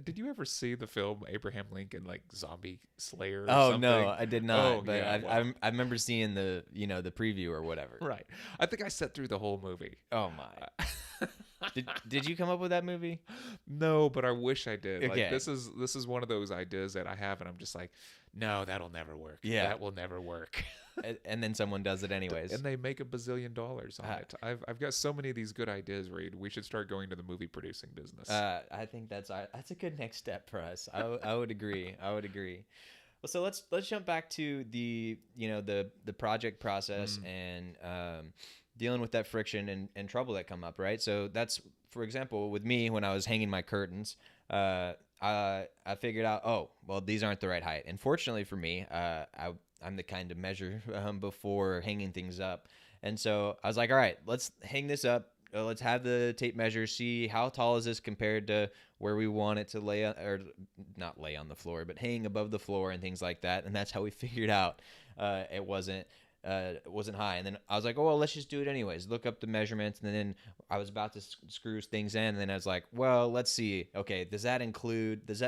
Did you ever see the film Abraham Lincoln, like Zombie Slayer? Or something? No, I did not. Oh, but yeah, I remember seeing the the preview or whatever. Right. I think I sat through the whole movie. Oh my. Did you come up with that movie? No, but I wish I did. Okay. Like this is one of those ideas that I have, and I'm just like, no, that'll never work. Yeah, that will never work. And then someone does it anyways, and they make $1 billion on it. I've got so many of these good ideas, Reed. We should start going to the movie producing business. I think that's a good next step for us. I would agree. I would agree. Well, so let's jump back to the the project process and dealing with that friction and trouble that come up, right? So that's, for example, with me when I was hanging my curtains, I figured out, oh, well, these aren't the right height. And fortunately for me, I'm the kind to measure before hanging things up. And so I was like, all right, let's hang this up. Let's have the tape measure, see how tall is this compared to where we want it to lay on, or not lay on the floor, but hang above the floor and things like that. And that's how we figured out it wasn't high. And then I was like, oh, well, let's just do it anyways. Look up the measurements. And then I was about to screw things in. And then I was like, well, let's see. Okay, does that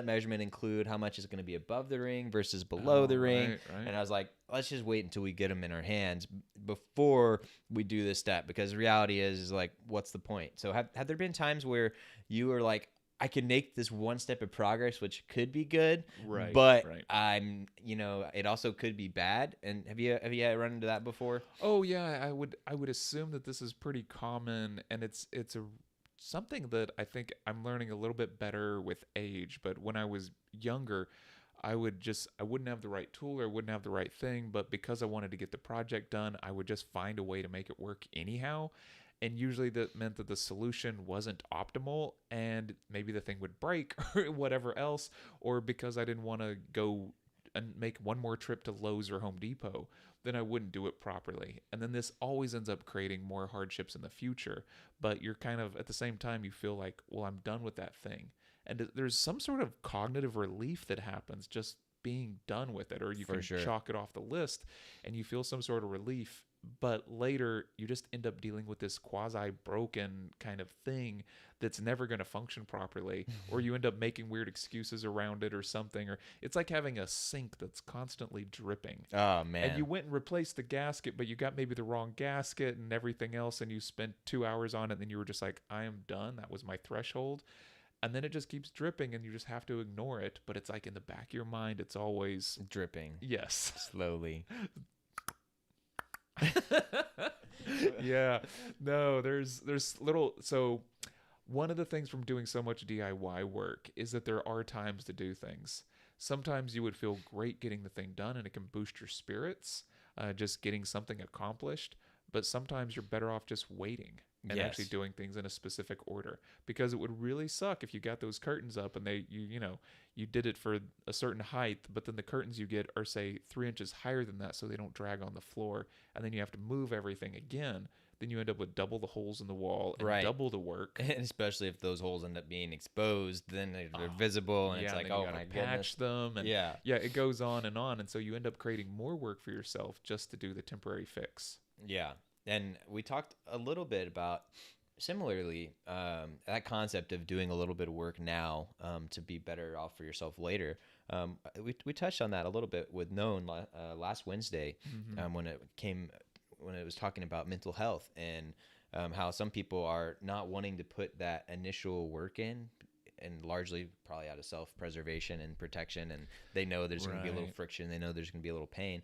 measurement include how much is going to be above the ring versus below the ring? Right. And I was like, let's just wait until we get them in our hands before we do this step, because the reality is like, what's the point? So have there been times where you were like, I can make this one step of progress, which could be good, right? But I'm, it also could be bad. And have you run into that before? Oh yeah, I would assume that this is pretty common, and it's something that I think I'm learning a little bit better with age. But when I was younger, I wouldn't have the right tool or wouldn't have the right thing, but because I wanted to get the project done, I would just find a way to make it work anyhow. And usually that meant that the solution wasn't optimal, and maybe the thing would break or whatever else, or because I didn't want to go and make one more trip to Lowe's or Home Depot, then I wouldn't do it properly. And then this always ends up creating more hardships in the future. But you're kind of, at the same time, you feel like, well, I'm done with that thing. And there's some sort of cognitive relief that happens just being done with it, or you can chalk it off the list and you feel some sort of relief. But later, you just end up dealing with this quasi-broken kind of thing that's never going to function properly, or you end up making weird excuses around it or something. Or it's like having a sink that's constantly dripping. Oh, man. And you went and replaced the gasket, but you got maybe the wrong gasket and everything else, and you spent 2 hours on it, and then you were just like, I am done. That was my threshold. And then it just keeps dripping, and you just have to ignore it. But it's like in the back of your mind, it's always dripping. Yes. Slowly. Yeah, no, there's little. So one of the things from doing so much DIY work is that there are times to do things. Sometimes you would feel great getting the thing done and it can boost your spirits, just getting something accomplished. but sometimes you're better off just waiting and actually Yes. doing things in a specific order, because it would really suck if you got those curtains up and you did it for a certain height, but then the curtains you get are, say, 3 inches higher than that, so they don't drag on the floor, and then you have to move everything again. Then you end up with double the holes in the wall and Right. double the work. And especially if those holes end up being exposed, then they're Oh, visible, and yeah, it's and like, then you oh gotta my patch goodness. them, and Yeah. yeah, it goes on, and so you end up creating more work for yourself just to do the temporary fix. Yeah. And we talked a little bit about similarly that concept of doing a little bit of work now to be better off for yourself later. We touched on that a little bit with Known last Wednesday Mm-hmm. when it was talking about mental health and how some people are not wanting to put that initial work in, and largely probably out of self-preservation and protection, and they know there's going to be a little Right. friction, they know there's going to be a little pain,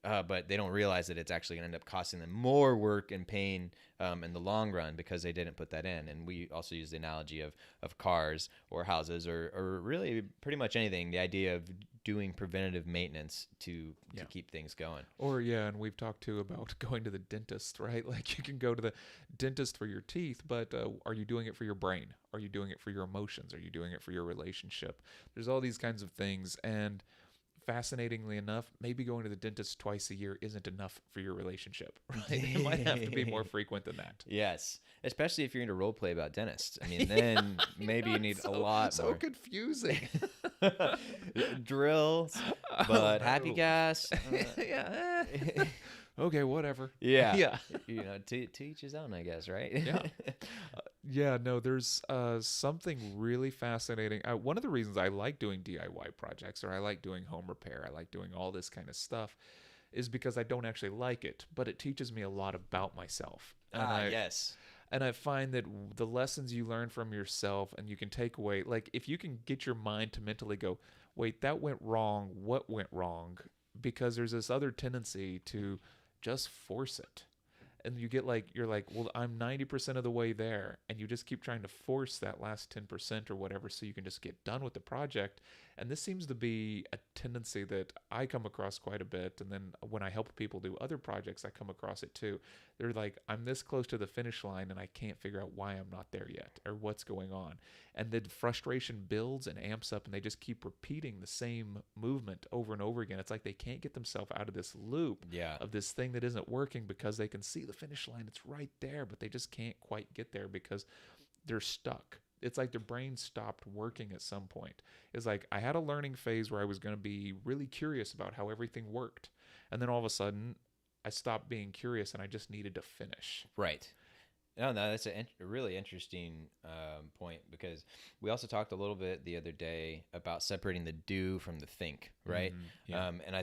but they don't realize that it's actually going to end up costing them more work and pain in the long run because they didn't put that in. And we also use the analogy of cars or houses or really pretty much anything, the idea of doing preventative maintenance to Yeah. keep things going. Or yeah, and we've talked too about going to the dentist, right? Like you can go to the dentist for your teeth, but are you doing it for your brain? Are you doing it for your emotions? Are you doing it for your relationship? There's all these kinds of things, and fascinatingly enough, maybe going to the dentist twice a year isn't enough for your relationship, right? It might have to be more frequent than that. Yes, especially if you're into role play about dentists. I mean, then maybe you need a lot So more confusing. drills, Oh, but happy no. gas. Yeah. Okay, whatever. Yeah. Yeah. To each his own, I guess, right? Yeah. Yeah, no, there's something really fascinating. One of the reasons I like doing DIY projects, or I like doing home repair, I like doing all this kind of stuff, is because I don't actually like it, but it teaches me a lot about myself. Yes. And I find that the lessons you learn from yourself and you can take away, like if you can get your mind to mentally go, wait, that went wrong, what went wrong? Because there's this other tendency to just force it. And you get like, you're like, well, I'm 90% of the way there. And you just keep trying to force that last 10% or whatever so you can just get done with the project. And this seems to be a tendency that I come across quite a bit. And then when I help people do other projects, I come across it too. They're like, I'm this close to the finish line and I can't figure out why I'm not there yet or what's going on. And then frustration builds and amps up and they just keep repeating the same movement over and over again. It's like they can't get themselves out of this loop Yeah. of this thing that isn't working because they can see the finish line. It's right there, but they just can't quite get there because they're stuck. It's like their brain stopped working at some point. It's like I had a learning phase where I was going to be really curious about how everything worked. And then all of a sudden, I stopped being curious and I just needed to finish. Right. No, that's a really interesting point, because we also talked a little bit the other day about separating the do from the think, right? Yeah. And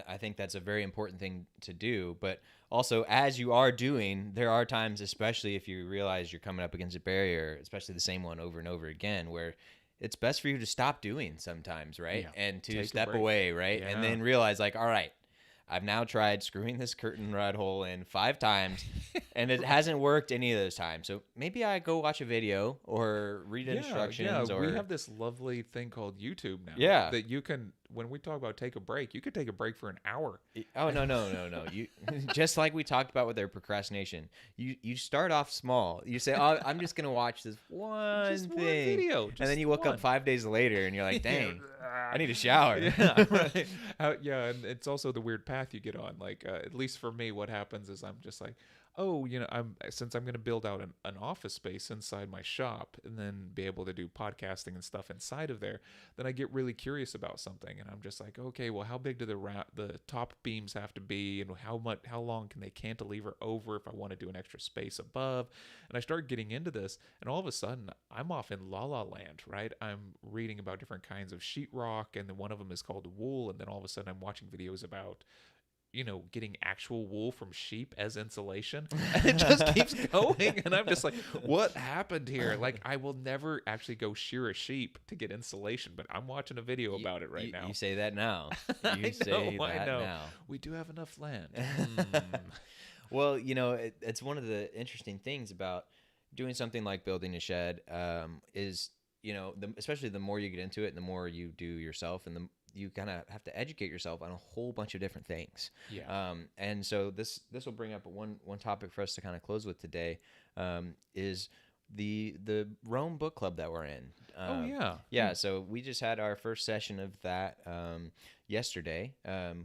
I think that's a very important thing to do. But also, as you are doing, there are times, especially if you realize you're coming up against a barrier, especially the same one over and over again, where it's best for you to stop doing sometimes, right? Yeah. And to Take a step break. away, right? Yeah. And then realize, like, all right, I've now tried screwing this curtain rod hole in 5 times, and it hasn't worked any of those times. So maybe I go watch a video or read instructions. Yeah, or we have this lovely thing called YouTube now. Yeah. That you can, when we talk about take a break, you could take a break for an hour. Oh, no. You just like we talked about with their procrastination. You start off small. You say, "Oh, I'm just gonna watch this one Just thing," one video, and just then you woke one. up 5 days later, and you're like, "Dang, I need a shower." Yeah, right. Yeah, and it's also the weird path you get on. Like, at least for me, what happens is I'm just like, oh, since I'm going to build out an office space inside my shop and then be able to do podcasting and stuff inside of there, then I get really curious about something, and I'm just like, okay, well, how big do the top beams have to be, and how long can they cantilever over if I want to do an extra space above? And I start getting into this, and all of a sudden, I'm off in La La Land, right? I'm reading about different kinds of sheetrock, and then one of them is called wool, and then all of a sudden, I'm watching videos about getting actual wool from sheep as insulation. And it just keeps going. And I'm just like, what happened here? Like, I will never actually go shear a sheep to get insulation, but I'm watching a video about it right now. You say that now. I You say know, that I know. now. We do have enough land. Well, it's one of the interesting things about doing something like building a shed, is especially the more you get into it and the more you do yourself and you kind of have to educate yourself on a whole bunch of different things. Yeah. And so this will bring up one topic for us to kind of close with today, is the Rome book club that we're in. Oh yeah. Yeah, so we just had our first session of that yesterday.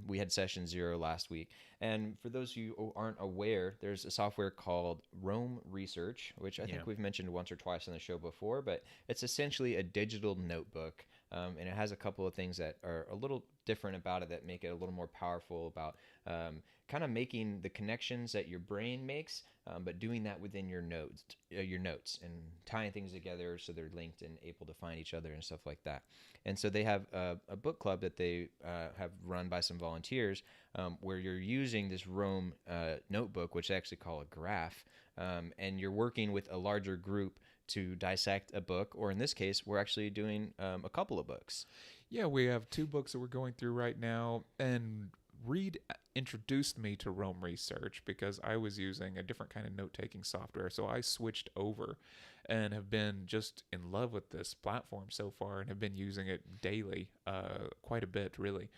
We had session 0 last week. And for those of you who aren't aware, there's a software called Rome Research, which I think we've mentioned once or twice on the show before, but it's essentially a digital notebook. And it has a couple of things that are a little different about it that make it a little more powerful about kind of making the connections that your brain makes, but doing that within your notes and tying things together so they're linked and able to find each other and stuff like that. And so they have a book club that they have run by some volunteers, where you're using this Rome notebook, which they actually call a graph, and you're working with a larger group to dissect a book, or in this case, we're actually doing a couple of books. Yeah, we have 2 books that we're going through right now, and Reed introduced me to Rome Research because I was using a different kind of note-taking software, so I switched over and have been just in love with this platform so far and have been using it daily, quite a bit, really.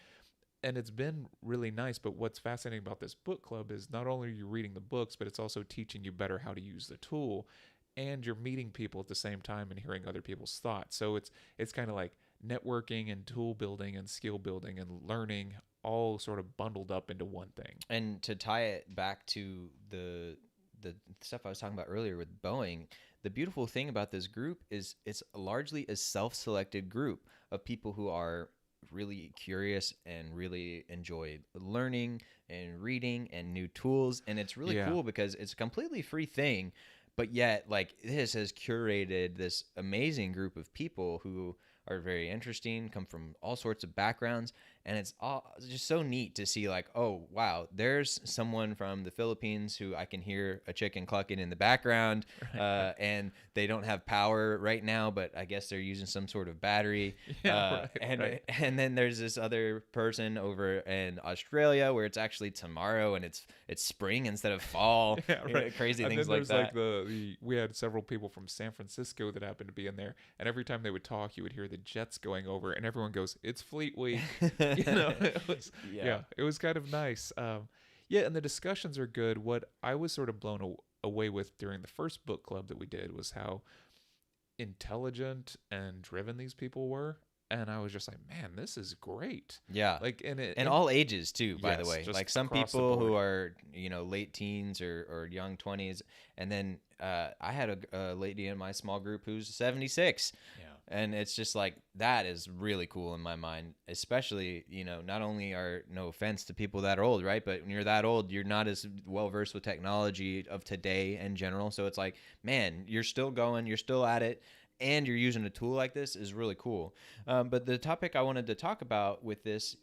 And it's been really nice, but what's fascinating about this book club is not only are you reading the books, but it's also teaching you better how to use the tool, and you're meeting people at the same time and hearing other people's thoughts. So it's kind of like networking and tool building and skill building and learning all sort of bundled up into one thing. And to tie it back to the stuff I was talking about earlier with Boeing, the beautiful thing about this group is it's largely a self-selected group of people who are really curious and really enjoy learning and reading and new tools. And it's really cool because it's a completely free thing, but yet like this has curated this amazing group of people who are very interesting, come from all sorts of backgrounds, and it's just so neat to see like, oh wow, there's someone from the Philippines who I can hear a chicken clucking in the background, and they don't have power right now, but I guess they're using some sort of battery. And then there's this other person over in Australia where it's actually tomorrow and it's spring instead of fall. Crazy and things then like there's that. like we had several people from San Francisco that happened to be in there, and every time they would talk, you would hear the jets going over, and everyone goes, "It's Fleet Week." It was kind of nice. And the discussions are good. What I was sort of blown away with during the first book club that we did was how intelligent and driven these people were. And I was just like, man, this is great. Yeah. Like, and all ages too, by the way. just Like some across the people who board. are, late teens or young 20s. And then I had a lady in my small group who's 76. Yeah. And it's just like, that is really cool in my mind, especially, not only no offense to people that are old, right? But when you're that old, you're not as well versed with technology of today in general. So it's like, man, you're still going, you're still at it, and you're using a tool like this is really cool. But the topic I wanted to talk about with this,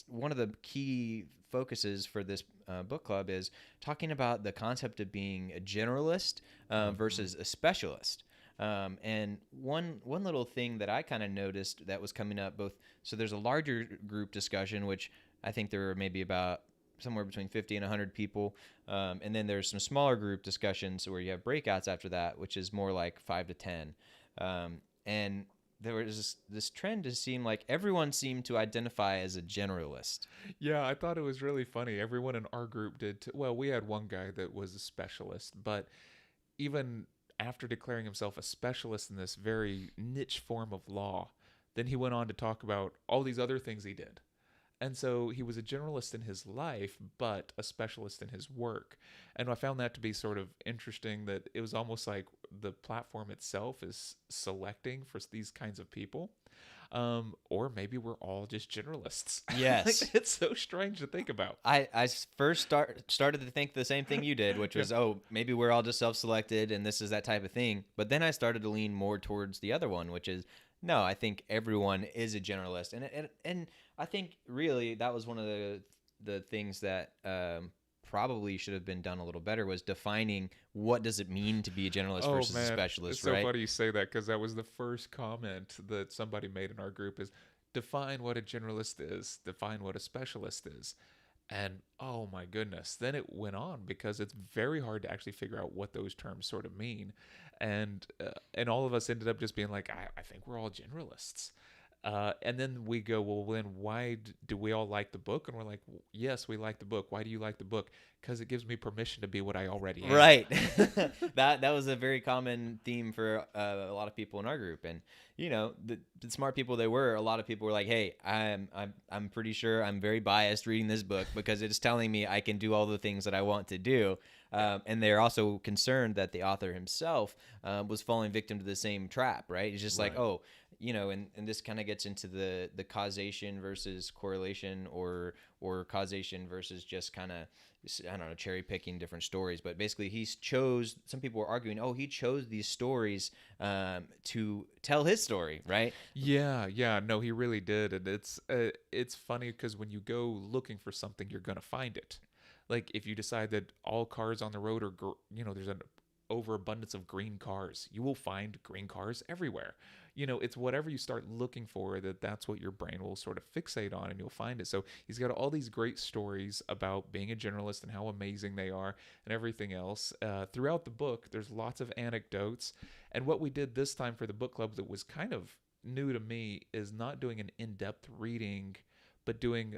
one of the key focuses for this book club is talking about the concept of being a generalist versus a specialist. And one little thing that I kind of noticed that was coming up so there's a larger group discussion, which I think there were maybe about somewhere between 50 and 100 people. And then there's some smaller group discussions where you have breakouts after that, which is more like 5 to 10. And there was this trend to seem like everyone seemed to identify as a generalist. Yeah, I thought it was really funny. Everyone in our group did too. Well, we had one guy that was a specialist, but even after declaring himself a specialist in this very niche form of law, then he went on to talk about all these other things he did. And so he was a generalist in his life, but a specialist in his work. And I found that to be sort of interesting, that it was almost like the platform itself is selecting for these kinds of people. Or maybe we're all just generalists. Yes. Like, it's so strange to think about. I first started to think the same thing you did, which was, maybe we're all just self-selected and this is that type of thing. But then I started to lean more towards the other one, which is, no, I think everyone is a generalist. And I think really that was one of the things that probably should have been done a little better, was defining what does it mean to be a generalist versus a specialist, it's right? so funny you say that, because that was the first comment that somebody made in our group, is define what a generalist is, define what a specialist is. And oh my goodness, then it went on, because it's very hard to actually figure out what those terms sort of mean. And all of us ended up just being like, I think we're all generalists. And then we go, well, then why do we all like the book? And we're like, yes, we like the book. Why do you like the book? Because it gives me permission to be what I already am. Right. That was a very common theme for a lot of people in our group, and the smart people they were. A lot of people were like, "Hey, I'm pretty sure I'm very biased reading this book because it's telling me I can do all the things that I want to do." And they're also concerned that the author himself was falling victim to the same trap. Right? It's just like, oh, and this kind of gets into the causation versus correlation, or causation versus just kind of, I don't know, cherry picking different stories. But basically, some people were arguing, oh, he chose these stories to tell his story, right? Yeah, no, he really did, and it's funny because when you go looking for something, you're gonna find it. Like if you decide that all cars on the road are, there's an overabundance of green cars, you will find green cars everywhere. It's whatever you start looking for, that's what your brain will sort of fixate on, and you'll find it. So he's got all these great stories about being a generalist and how amazing they are and everything else. Throughout the book, there's lots of anecdotes. And what we did this time for the book club that was kind of new to me is not doing an in-depth reading, but doing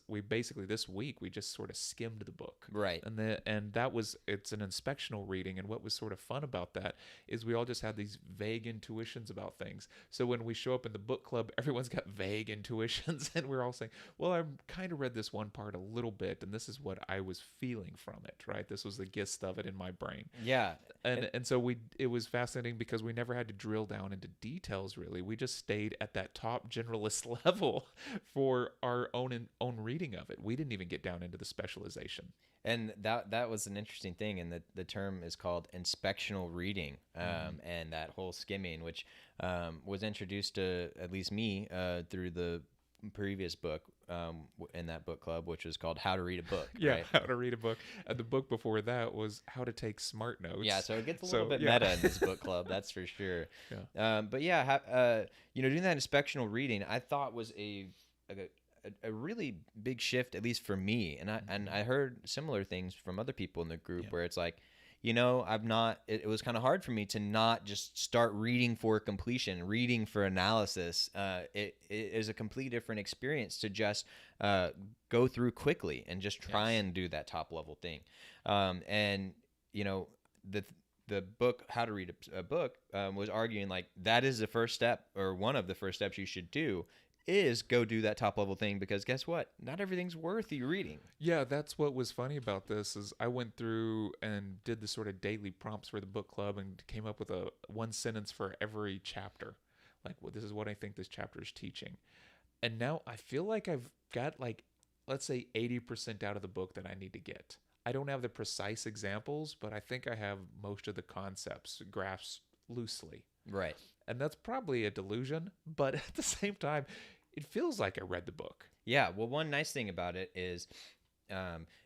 we basically this week we just sort of skimmed the book, Right. and it's an inspectional reading. And what was sort of fun about that is we all just had these vague intuitions about things. So when we show up in the book club, everyone's got vague intuitions, and we're all saying, well, I kind of read this one part a little bit, and this is what I was feeling from it, right? This was the gist of it in my brain. Yeah. And so it was fascinating because we never had to drill down into details, really. We just stayed at that top generalist level for our own reading of it. We didn't even get down into the specialization. And that was an interesting thing, and the term is called inspectional reading, and that whole skimming, which was introduced to at least me through the previous book in that book club, which was called How to Read a Book. Yeah, right? How to Read a Book. And the book before that was How to Take Smart Notes. Yeah, so it gets a little bit meta in this book club, that's for sure. Yeah. But yeah, doing that inspectional reading, I thought was a really big shift, at least for me. And I heard similar things from other people in the group where it's like, it was kind of hard for me to not just start reading for completion, reading for analysis. It is a completely different experience to just go through quickly and just try and do that top level thing. And the book How to Read a Book was arguing like that is the first step, or one of the first steps you should do, is go do that top level thing, because guess what? Not everything's worth you reading. Yeah, that's what was funny about this is I went through and did the sort of daily prompts for the book club and came up with a one sentence for every chapter. Like, well, this is what I think this chapter is teaching. And now I feel like I've got, like, let's say 80% out of the book that I need to get. I don't have the precise examples, but I think I have most of the concepts grasped loosely. Right. And that's probably a delusion, but at the same time, it feels like I read the book. Yeah. Well, one nice thing about it is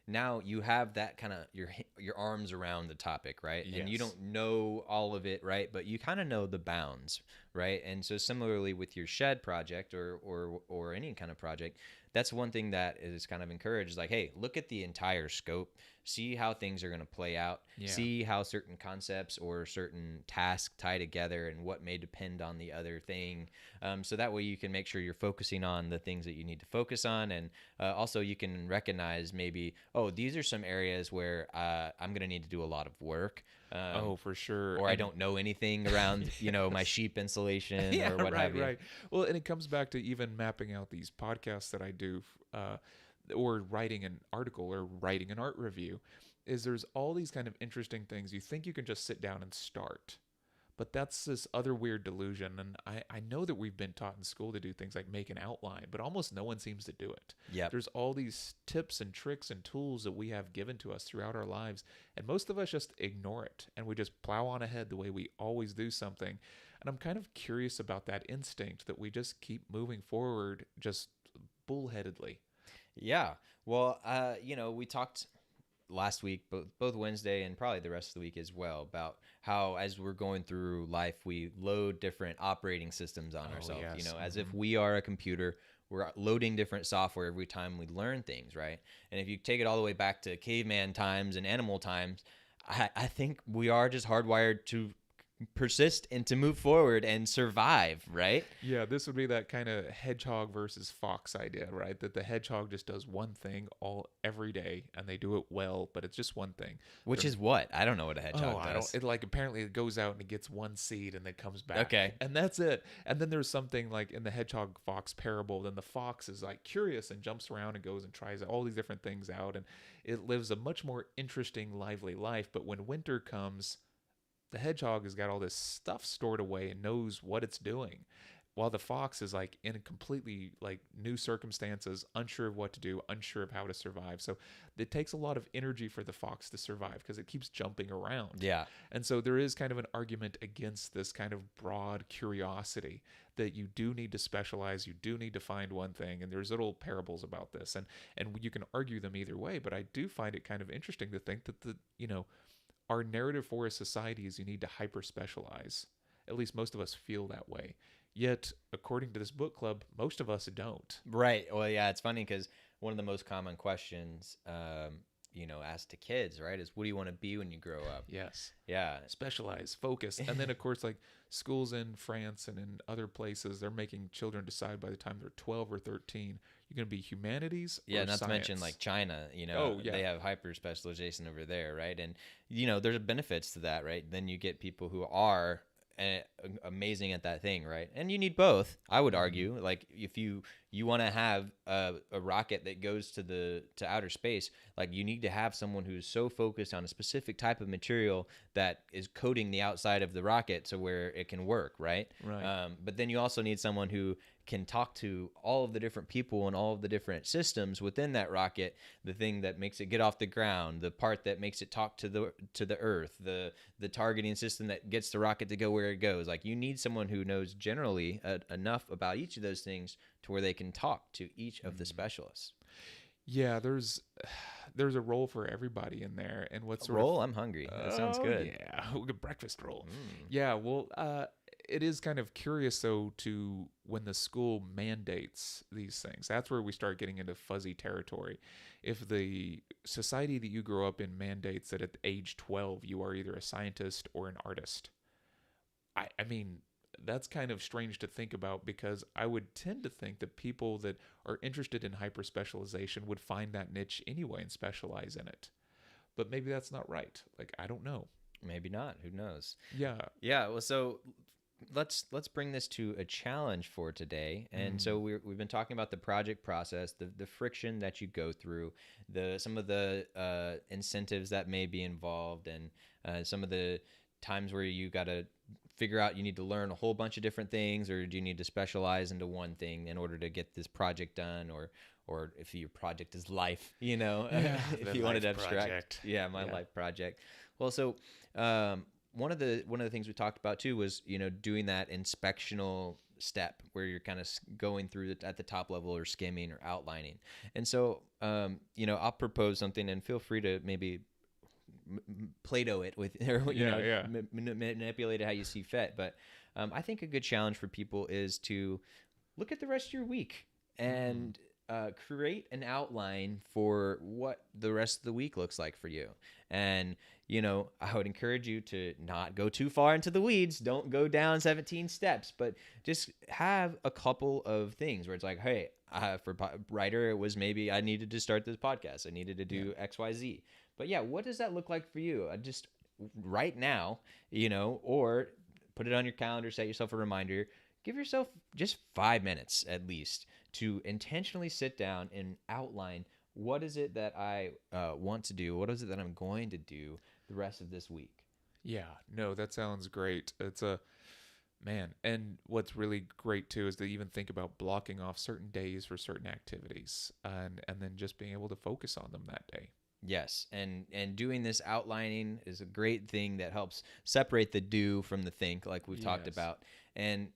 now you have that kind of your arms around the topic, right? Yes. And you don't know all of it, right? But you kind of know the bounds, right? And so similarly with your shed project or any kind of project, that's one thing that is kind of encouraged, is like, hey, look at the entire scope, see how things are going to play out, see how certain concepts or certain tasks tie together and what may depend on the other thing. So that way you can make sure you're focusing on the things that you need to focus on. And also you can recognize maybe, oh, these are some areas where I'm going to need to do a lot of work. For sure. Or I don't know anything around, my sheep insulation or what have you. Right. Well, and it comes back to even mapping out these podcasts that I do, or writing an article or writing an art review, is there's all these kind of interesting things. You think you can just sit down and start, but that's this other weird delusion. And I know that we've been taught in school to do things like make an outline, but almost no one seems to do it. Yep. There's all these tips and tricks and tools that we have given to us throughout our lives, and most of us just ignore it, and we just plow on ahead the way we always do something. And I'm kind of curious about that instinct that we just keep moving forward just bullheadedly. Yeah. Well, we talked last week, both Wednesday and probably the rest of the week as well, about how as we're going through life, we load different operating systems on ourselves, yes. As if we are a computer. We're loading different software every time we learn things, right? And if you take it all the way back to caveman times and animal times, I think we are just hardwired to persist and to move forward and survive, right? Yeah, this would be that kind of hedgehog versus fox idea, right? That the hedgehog just does one thing every day, and they do it well, but it's just one thing. Which is what? I don't know what a hedgehog I don't. does. It like apparently it goes out and it gets one seed and then comes back. Okay. And that's it. And then there's something like in the hedgehog fox parable. Then the fox is like curious and jumps around and goes and tries all these different things out, and it lives a much more interesting, lively life. But when winter comes, the hedgehog has got all this stuff stored away and knows what it's doing, while the fox is like in completely like new circumstances, unsure of what to do, unsure of how to survive. So it takes a lot of energy for the fox to survive because it keeps jumping around. Yeah. And so there is kind of an argument against this kind of broad curiosity that you do need to specialize, you do need to find one thing, and there's little parables about this, and you can argue them either way. But I do find it kind of interesting to think that our narrative for a society is you need to hyper specialize. At least most of us feel that way. Yet, according to this book club, most of us don't. Right. Well, yeah, it's funny because one of the most common questions, asked to kids, right, is what do you want to be when you grow up? Yes. Yeah. Specialize, focus. And then, of course, like schools in France and in other places, they're making children decide by the time they're 12 or 13, you're going to be humanities or not science. to mention like China, they have hyper specialization over there, right? And, there's benefits to that, right? Then you get people who are amazing at that thing, right? And you need both, I would argue. Like if you want to have a rocket that goes to outer space, like you need to have someone who's so focused on a specific type of material that is coating the outside of the rocket so where it can work, right? But then you also need someone who can talk to all of the different people and all of the different systems within that rocket, the thing that makes it get off the ground, the part that makes it talk to the earth, the targeting system that gets the rocket to go where it goes. Like you need someone who knows generally enough about each of those things to where they can talk to each of the specialists. Yeah, there's a role for everybody in there. And what's a role? I'm hungry. That sounds good. Yeah, a breakfast roll. Yeah, well, it is kind of curious though to when the school mandates these things. That's where we start getting into fuzzy territory. If the society that you grow up in mandates that at age 12 you are either a scientist or an artist, I mean, that's kind of strange to think about, because I would tend to think that people that are interested in hyper specialization would find that niche anyway and specialize in it. But maybe that's not right. Like, I don't know. Maybe not. Who knows? Yeah. Yeah. Well, so let's bring this to a challenge for today. And so we've been talking about the project process, the friction that you go through, some of the incentives that may be involved, and some of the times where you got to figure out you need to learn a whole bunch of different things, or do you need to specialize into one thing in order to get this project done, or if your project is life, if you wanted to abstract. My life project. Well, so one of the things we talked about too was, doing that inspectional step where you're kind of going through at the top level, or skimming or outlining. And so, I'll propose something, and feel free to maybe Play-Doh it with, or manipulate it how you see fit. But I think a good challenge for people is to look at the rest of your week and create an outline for what the rest of the week looks like for you. And I would encourage you to not go too far into the weeds. Don't go down 17 steps, but just have a couple of things where it's like, hey, for writer, it was maybe I needed to start this podcast, I needed to do XYZ. But yeah, what does that look like for you? Just right now, or put it on your calendar, set yourself a reminder, give yourself just 5 minutes at least to intentionally sit down and outline, what is it that I want to do? What is it that I'm going to do the rest of this week? Yeah, no, that sounds great. It's man, and what's really great too is to even think about blocking off certain days for certain activities, and then just being able to focus on them that day. Yes, and doing this outlining is a great thing that helps separate the do from the think, like we've talked about. And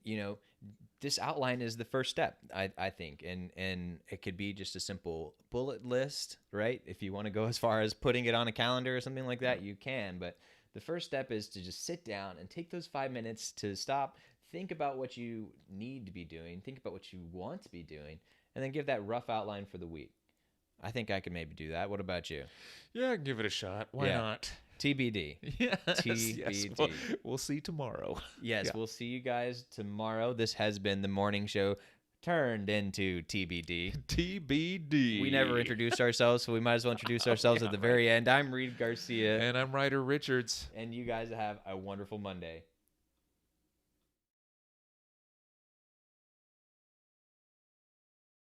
this outline is the first step, I think, and it could be just a simple bullet list, right? If you want to go as far as putting it on a calendar or something like that, you can. But the first step is to just sit down and take those 5 minutes to stop, think about what you need to be doing, think about what you want to be doing, and then give that rough outline for the week. I think I could maybe do that. What about you? Yeah, give it a shot. Why Yeah. not? TBD. Yes, TBD. yes. We'll see tomorrow. Yes, Yeah. we'll see you guys tomorrow. This has been the morning show turned into TBD. TBD. We never introduced ourselves, so we might as well introduce ourselves at the very end. I'm Reed Garcia. And I'm Ryder Richards. And you guys have a wonderful Monday.